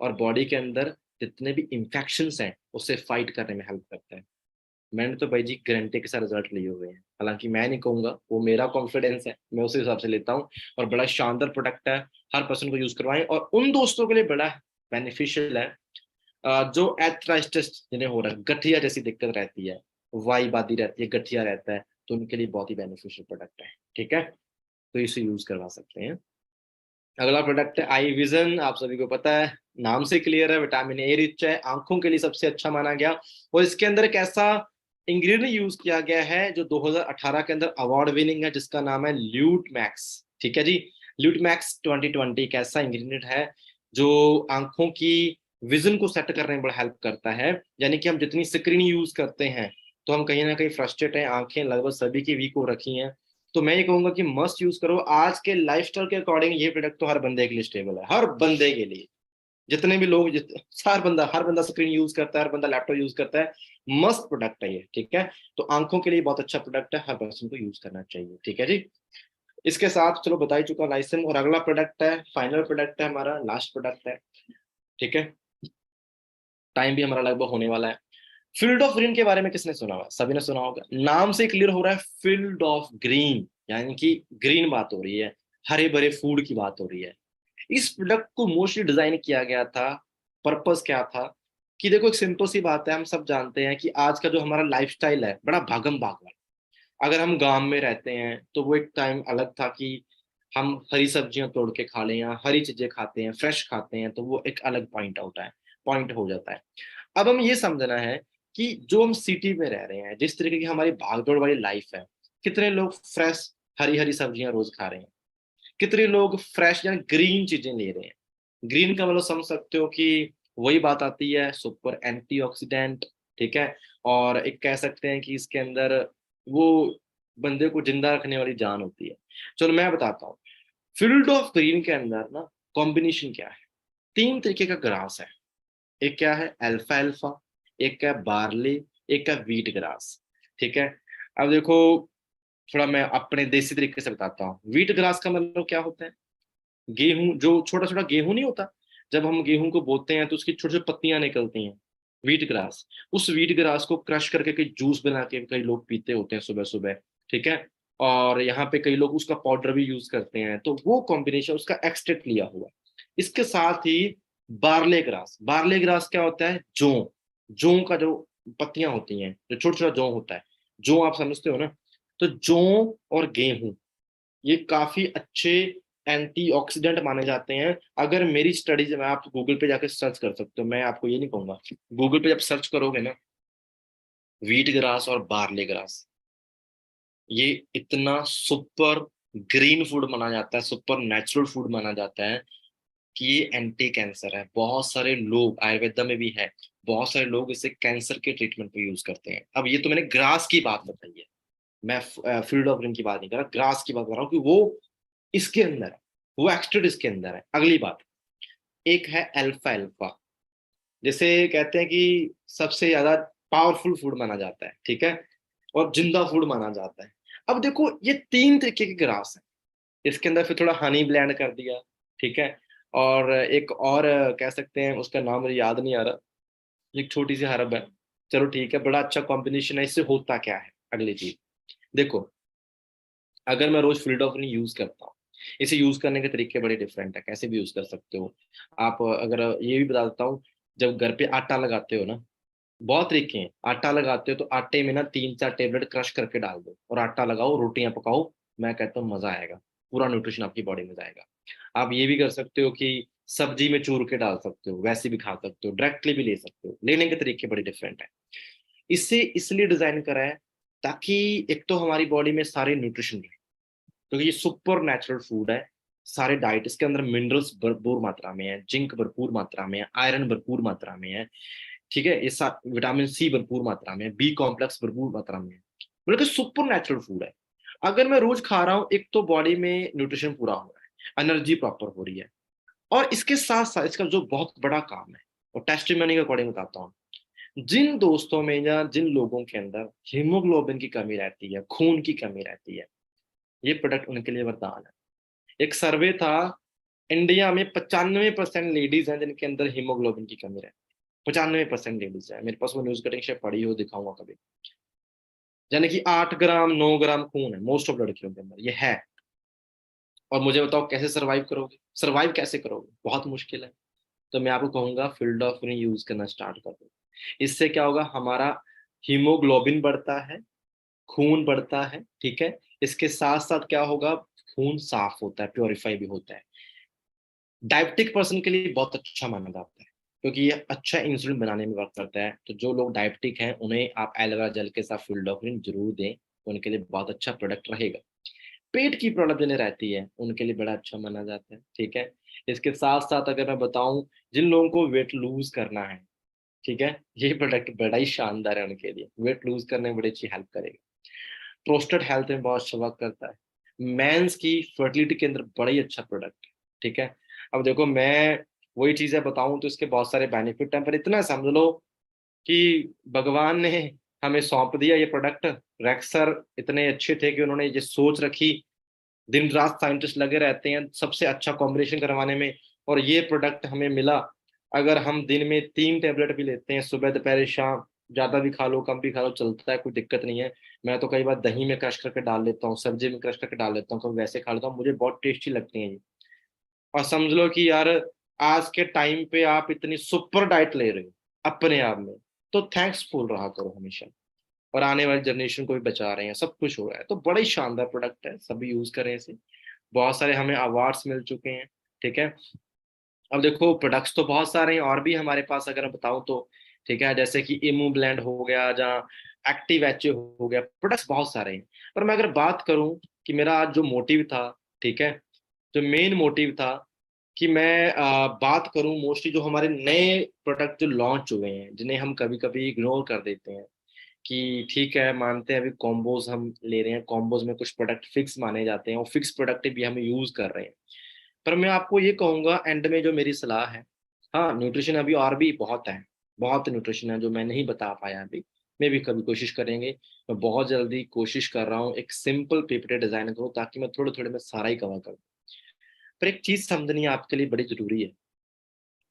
और बॉडी के अंदर जितने भी इंफेक्शंस हैं उससे फाइट करने में हेल्प करता है। मैंने तो भाई जी गारंटी के साथ रिजल्ट लिए हुए हैं। हालांकि मैं नहीं कहूंगा, वो मेरा कॉन्फिडेंस है, मैं उसी हिसाब से लेता हूँ। और बड़ा शानदार प्रोडक्ट है, हर पर्सन को यूज करवाएं। और उन दोस्तों के लिए बड़ा बेनिफिशियल है जो एथराइटिस जिन्हें हो रहा है, गठिया जैसी दिक्कत रहती है, वाईबादी रहती है, गठिया रहता है, तो उनके लिए बहुत ही बेनिफिशियल प्रोडक्ट है। ठीक है, तो इसे यूज करवा सकते हैं। अगला प्रोडक्ट है आई विजन। आप सभी को पता है, नाम से क्लियर है, विटामिन ए रिच है, आंखों के लिए सबसे अच्छा माना गया। और इसके अंदर एक ऐसा इंग्रेडिएंट यूज किया गया है जो 2018 के अंदर अवार्ड विनिंग है, जिसका नाम है ल्यूट मैक्स। ठीक है जी, ल्यूट मैक्स 2020 एक ऐसा इंग्रेडिएंट है जो आंखों की विजन को सेट करने में बड़ा हेल्प करता है। यानी कि हम जितनी स्क्रीन यूज करते हैं तो हम कहीं ना कहीं फ्रस्ट्रेट हैं, आंखें लगभग सभी की वीक हो रखी हैं। तो मैं ये कहूंगा कि मस्ट यूज करो। आज के लाइफस्टाइल के अकॉर्डिंग ये प्रोडक्ट तो हर बंदे के लिए स्टेबल है, हर बंदे के लिए। जितने भी लोग हर बंदा स्क्रीन यूज करता है, हर बंदा लैपटॉप यूज करता है। मस्त प्रोडक्ट है ये। ठीक है, तो आंखों के लिए बहुत अच्छा प्रोडक्ट है, हर पर्सन को यूज करना चाहिए। ठीक है जी, इसके साथ चलो बता ही चुका लाइसेंस। और अगला प्रोडक्ट है, फाइनल प्रोडक्ट है हमारा, लास्ट प्रोडक्ट है। ठीक है, टाइम भी हमारा लगभग होने वाला है। फील्ड ऑफ ग्रीन के बारे में किसने सुना हुआ? सभी ने सुना होगा, नाम से क्लियर हो रहा है फील्ड ऑफ ग्रीन, यानी कि ग्रीन बात हो रही है, हरे भरे फूड की बात हो रही है। इस प्रोडक्ट को मोस्टली डिजाइन किया गया था, पर्पस क्या था कि देखो एक सिंपल सी बात है, हम सब जानते हैं कि आज का जो हमारा लाइफस्टाइल है बड़ा भागम भाग वाला। अगर हम गांव में रहते हैं तो वो एक टाइम अलग था कि हम हरी सब्जियां तोड़ के खा लें या हरी चीजें खाते हैं, फ्रेश खाते हैं, तो वो एक अलग पॉइंट हो जाता है। अब हम ये समझना है कि जो हम सिटी में रह रहे हैं, जिस तरीके की हमारी भागदौड़ वाली लाइफ है, कितने लोग फ्रेश हरी हरी सब्जियां रोज खा रहे हैं, कितने लोग फ्रेश या ग्रीन चीजें ले रहे हैं। ग्रीन का मतलब समझ सकते हो कि वही बात आती है, सुपर एंटीऑक्सीडेंट। ठीक है, और एक कह सकते हैं कि इसके अंदर वो बंदे को जिंदा रखने वाली जान होती है। चलो मैं बताता हूँ, फील्ड ऑफ ग्रीन के अंदर ना कॉम्बिनेशन क्या है। तीन तरीके का ग्रास है। एक क्या है, अल्फा अल्फा, एक क्या बार्ले, एक क्या व्हीट ग्रास। ठीक है, अब देखो थोड़ा मैं अपने देसी तरीके से बताता हूँ। व्हीट ग्रास का मतलब क्या होता है, गेहूं, जो छोटा छोटा गेहूं नहीं होता, जब हम गेहूं को बोते हैं तो उसकी छोटी छोटी पत्तियां निकलती हैं, व्हीट ग्रास। उस व्हीट ग्रास को क्रश करके कई जूस बना के कई लोग पीते होते हैं सुबह सुबह। ठीक है, और यहाँ पे कई लोग उसका पाउडर भी यूज करते हैं, तो वो कॉम्बिनेशन उसका एक्सट्रैक्ट लिया हुआ। इसके साथ ही बार्ले ग्रास क्या होता है, जौ, जौ का जो पत्तियां होती हैं, जो छोटा छोटा जौ होता है, जौ आप समझते हो ना। तो जौ और गेहूं ये काफी अच्छे एंटीऑक्सीडेंट माने जाते हैं। अगर मेरी स्टडीज में, आप गूगल पे जाके सर्च कर सकते हो, मैं आपको ये नहीं कहूंगा, गूगल पे जब सर्च करोगे ना व्हीट ग्रास और बार्ले ग्रास, ये इतना सुपर ग्रीन फूड माना जाता है, सुपर नेचुरल फूड माना जाता है कि ये एंटी कैंसर है। बहुत सारे लोग, आयुर्वेदा में भी है, बहुत सारे लोग इसे कैंसर के ट्रीटमेंट पे यूज करते हैं। अब ये तो मैंने ग्रास की बात बताई है, मैं फील्ड ऑफ ग्रीन की बात नहीं कर रहा, ग्रास की बात कर रहा हूँ कि वो इसके अंदर है, वो एक्सट्रेट इसके अंदर है। अगली बात, एक है अल्फा अल्फा, जिसे कहते हैं कि सबसे ज्यादा पावरफुल फूड माना जाता है। ठीक है, और जिंदा फूड माना जाता है। अब देखो ये तीन तरीके के ग्रास है, इसके अंदर फिर थोड़ा हनी ब्लेंड कर दिया। ठीक है, और एक और कह सकते हैं, उसका नाम मुझे याद नहीं आ रहा, एक छोटी सी हर्ब है। चलो ठीक है, बड़ा अच्छा कॉम्बिनेशन है। इससे होता क्या है, अगली चीज देखो, अगर मैं रोज फील्ड ऑफ यूज करता हूँ, इसे यूज करने के तरीके बड़े डिफरेंट है, कैसे भी यूज कर सकते हो आप। अगर ये भी बता देता हूँ, जब घर पे आटा लगाते हो ना, बहुत तरीके हैं। आटा लगाते हो तो आटे में ना 3-4 टेबलेट क्रश करके डाल दो और आटा लगाओ, रोटियां पकाओ, मैं कहता हूँ मजा आएगा, पूरा न्यूट्रिशन आपकी बॉडी में जाएगा। आप ये भी कर सकते हो कि सब्जी में चूर के डाल सकते हो, वैसे भी खा सकते हो, डायरेक्टली भी ले सकते हो, लेने के तरीके बड़े डिफरेंट है। इसे इसलिए डिजाइन करा है ताकि एक तो हमारी बॉडी में सारे न्यूट्रिशन रहे, क्योंकि ये सुपर नेचुरल फूड है। सारे डाइट इसके अंदर मिनरल्स भरपूर मात्रा में है, जिंक भरपूर मात्रा में है, आयरन भरपूर मात्रा में है। ठीक है, ये विटामिन सी भरपूर मात्रा में है, बी कॉम्प्लेक्स भरपूर मात्रा में है, बल्कि सुपर नेचुरल फूड है। अगर मैं रोज खा रहा हूँ, एक तो बॉडी में न्यूट्रिशन पूरा हो रहा है, एनर्जी प्रॉपर हो रही है, और इसके साथ साथ इसका जो बहुत बड़ा काम है, और टेस्टिमनी के अकॉर्डिंग बताता हूँ, जिन दोस्तों में या जिन लोगों के अंदर हीमोग्लोबिन की कमी रहती है, खून की कमी रहती है, ये प्रोडक्ट उनके लिए वरदान है। एक सर्वे था, इंडिया में 95% लेडीज हैं जिनके अंदर हीमोग्लोबिन की कमी रहती है। 95% लेडीज है, मेरे पास वो न्यूज कटिंग से पढ़ी हो, दिखाऊंगा कभी। यानी कि 8 ग्राम 9 ग्राम खून है मोस्ट ऑफ लड़कियों के अंदर, ये है। और मुझे बताओ कैसे सरवाइव करोगे, सरवाइव कैसे करोगे, बहुत मुश्किल है। तो मैं आपको कहूंगा फिल्डोफिन यूज करना स्टार्ट कर दो। इससे क्या होगा, हमारा हीमोग्लोबिन बढ़ता है, खून बढ़ता है, ठीक है। इसके साथ साथ क्या होगा, खून साफ होता है, प्योरीफाई भी होता है। डायबिटिक पर्सन के लिए बहुत अच्छा माना जाता है, क्योंकि ये अच्छा इंसुलिन बनाने में वर्क करता है। तो जो लोग डायबिटिक हैं उन्हें आप एलोवेरा जेल के साथ फिल्डोफिन जरूर दें, तो उनके लिए बहुत अच्छा प्रोडक्ट रहेगा। पेट की प्रॉब्लम जिन्हें रहती है उनके लिए बड़ा अच्छा माना जाता है, ठीक है। इसके साथ साथ अगर मैं बताऊं, जिन लोगों को वेट लूज करना है, ठीक है, ये प्रोडक्ट बड़ा ही शानदार है उनके लिए, वेट लूज करने में बड़ी अच्छी हेल्प करेगा। प्रोस्टेट हेल्थ में बहुत अच्छा वर्क करता है। मेंस की फर्टिलिटी के अंदर बड़ा ही अच्छा प्रोडक्ट है, ठीक है। अब देखो, मैं वही चीजें बताऊं तो इसके बहुत सारे बेनिफिट हैं, पर इतना समझ लो कि भगवान ने हमें सौंप दिया ये प्रोडक्ट। रेक्स सर इतने अच्छे थे कि उन्होंने ये सोच रखी, दिन रात साइंटिस्ट लगे रहते हैं सबसे अच्छा कॉम्बिनेशन करवाने में, और ये प्रोडक्ट हमें मिला। अगर हम दिन में 3 टेबलेट भी लेते हैं, सुबह दोपहर शाम, ज्यादा भी खा लो कम भी खा लो चलता है, कोई दिक्कत नहीं है। मैं तो कई बार दही में क्रश करके डाल लेता हूँ, सब्जी में क्रश करके डाल लेता हूँ, कभी वैसे खा लेता हूँ, मुझे बहुत टेस्टी लगती है ये। और समझ लो कि यार, आज के टाइम पे आप इतनी सुपर डाइट ले रहे हो अपने आप में, तो थैंक्सफुल रहा करो हमेशा। और आने वाली जनरेशन को भी बचा रहे हैं, सब कुछ हो रहा है, तो बड़ा ही शानदार प्रोडक्ट है, सभी यूज करें इसे। बहुत सारे हमें अवार्ड्स मिल चुके हैं, ठीक है। अब देखो, प्रोडक्ट्स तो बहुत सारे हैं और भी हमारे पास, अगर मैं बताऊं तो, ठीक है, जैसे कि इमू ब्लेंड हो गया, जहाँ एक्टिव एच हो गया, प्रोडक्ट्स बहुत सारे हैं। पर मैं अगर बात करूं कि मेरा आज जो मोटिव था, ठीक है, जो मेन मोटिव था, कि मैं बात करूं मोस्टली जो हमारे नए प्रोडक्ट जो लॉन्च हुए हैं, जिन्हें हम कभी कभी इग्नोर कर देते हैं, कि ठीक है मानते हैं अभी कॉम्बोज हम ले रहे हैं, कॉम्बोज में कुछ प्रोडक्ट फिक्स माने जाते हैं और फिक्स प्रोडक्ट भी हम यूज कर रहे हैं। पर मैं आपको ये कहूंगा एंड में जो मेरी सलाह है, हाँ न्यूट्रिशन अभी और भी बहुत है, बहुत न्यूट्रिशन है जो मैं नहीं बता पाया अभी, मैं भी कभी कोशिश करेंगे। मैं बहुत जल्दी कोशिश कर रहा हूँ एक सिंपल पीपीटी डिजाइन करूँ, ताकि मैं थोड़े थोड़े में सारा ही कवर करूँ। पर एक चीज समझनी आपके लिए बड़ी जरूरी है।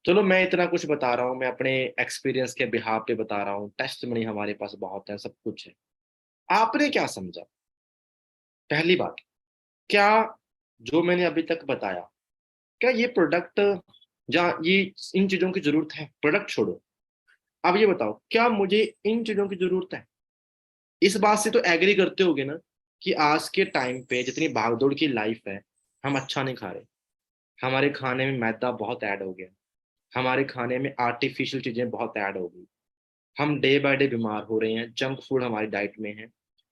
चलो मैं इतना कुछ बता रहा हूँ, मैं अपने एक्सपीरियंस के बिहाफ पे बता रहा हूँ, टेस्ट मनी हमारे पास बहुत है, सब कुछ है। आपने क्या समझा, पहली बात, क्या जो मैंने अभी तक बताया, क्या ये प्रोडक्ट, जहाँ ये इन चीजों की जरूरत है, प्रोडक्ट छोड़ो, अब ये बताओ क्या मुझे इन चीजों की जरूरत है। इस बात से तो एग्री करते होगे ना, कि आज के टाइम पे जितनी भागदौड़ की लाइफ है, हम अच्छा नहीं खा रहे। हमारे खाने में मैदा बहुत ऐड हो गया, हमारे खाने में आर्टिफिशियल चीजें बहुत ऐड हो गई, हम डे बाय डे बीमार हो रहे हैं, जंक फूड हमारी डाइट में है,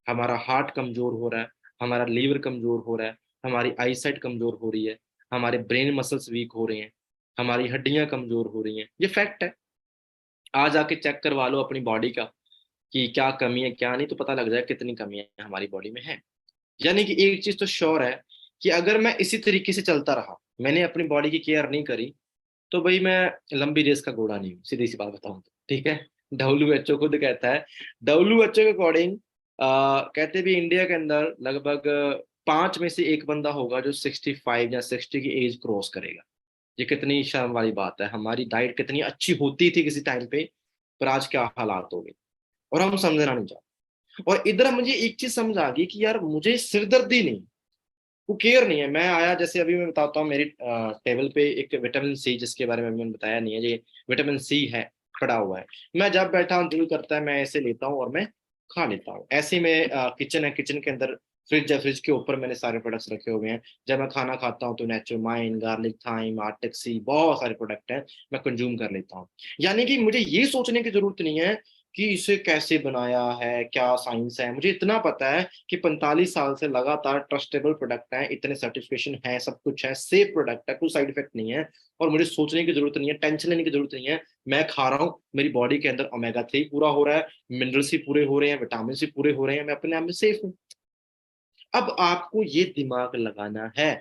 हमारा हार्ट कमजोर हो रहा है, हमारा लीवर कमजोर हो रहा है, हमारी आई साइट कमजोर हो रही है, हमारे ब्रेन मसल्स वीक हो रहे हैं, हमारी हड्डियां कमजोर हो रही हैं, ये फैक्ट है। आज आके चेक करवा लो अपनी बॉडी का, कि क्या कमी है क्या नहीं, तो पता लग जाए कितनी कमी है हमारी बॉडी में है। यानी कि एक चीज तो श्योर है, कि अगर मैं इसी तरीके से चलता रहा, मैंने अपनी बॉडी की केयर नहीं करी, तो भाई मैं लंबी रेस का घोड़ा नहीं हूँ, सीधी सी बात बताऊं तो, ठीक है। WHO खुद कहता है, WHO के अकॉर्डिंग, कहते भी इंडिया के अंदर लगभग 5 में से 1 बंदा होगा जो 65 या 60 की एज क्रॉस करेगा। ये कितनी शर्म वाली बात है, हमारी डाइट कितनी अच्छी होती थी किसी टाइम पे, पर आज क्या हालात हो गए, और हम समझना नहीं चाहते। और इधर मुझे एक चीज समझ आ गई कि यार मुझे सिरदर्दी नहीं, वो केयर नहीं है। मैं आया, जैसे अभी मैं बताता हूँ, मेरी टेबल पे एक विटामिन सी, जिसके बारे में मैंने बताया नहीं है, ये विटामिन सी है, पड़ा हुआ है। मैं जब बैठा हूँ, दिल करता है मैं ऐसे लेता हूँ और मैं खा लेता हूँ। ऐसे में किचन है, किचन के अंदर फ्रिज है, फ्रिज के ऊपर मैंने सारे प्रोडक्ट्स रखे हुए हैं। जब मैं खाना खाता हूँ तो नेचरमाइन, गार्लिक थाइम, आर्टिक सी, बहुत सारे प्रोडक्ट हैं, मैं कंज्यूम कर लेता हूँ। यानी कि मुझे ये सोचने की जरूरत नहीं है कि इसे कैसे बनाया है, क्या साइंस है। मुझे इतना पता है कि 45 साल से लगातार ट्रस्टेबल प्रोडक्ट है, इतने सर्टिफिकेशन है, सब कुछ है, सेफ प्रोडक्ट है, कोई साइड इफेक्ट नहीं है। और मुझे सोचने की जरूरत नहीं है, टेंशन लेने की जरूरत नहीं है। मैं खा रहा हूँ, मेरी बॉडी के अंदर ओमेगा 3 पूरा हो रहा है, मिनरल्स भी पूरे हो रहे हैं, विटामिन भी पूरे हो रहे हैं, मैं अपने आप में सेफ हूँ। अब आपको ये दिमाग लगाना है,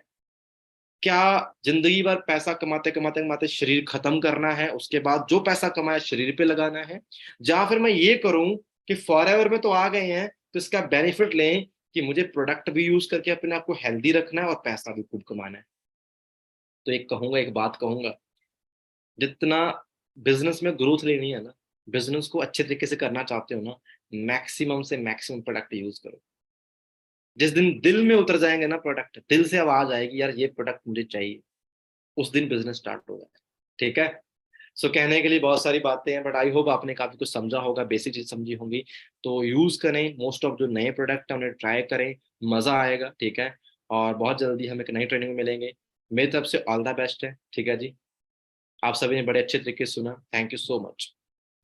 क्या जिंदगी भर पैसा कमाते कमाते कमाते शरीर खत्म करना है, उसके बाद जो पैसा कमाया शरीर पे लगाना है, या फिर मैं ये करूं कि फॉरएवर में तो आ गए हैं, तो इसका बेनिफिट लें, कि मुझे प्रोडक्ट भी यूज करके अपने आप को हेल्दी रखना है और पैसा भी खूब कमाना है। तो एक कहूंगा, एक बात कहूंगा, जितना बिजनेस में ग्रोथ लेनी है ना, बिजनेस को अच्छे तरीके से करना चाहते हो ना, मैक्सिमम से मैक्सिमम प्रोडक्ट यूज करो। जिस दिन दिल में उतर जाएंगे ना प्रोडक्ट, दिल से आवाज आएगी यार ये प्रोडक्ट मुझे चाहिए, उस दिन बिजनेस स्टार्ट होगा। ठीक है। सो कहने के लिए बहुत सारी बातें हैं, बट आई होप आपने काफी कुछ समझा होगा, बेसिक चीज समझी होंगी। तो यूज करें, मोस्ट ऑफ जो नए प्रोडक्ट है उन्हें ट्राई करें, मजा आएगा। ठीक है। और बहुत जल्दी हम एक नई ट्रेनिंग में मिलेंगे। मेरी तरफ से ऑल द बेस्ट है। ठीक है जी। आप सभी ने बड़े अच्छे तरीके से सुना, thank you so much.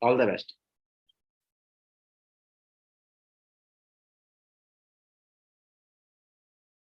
All the best.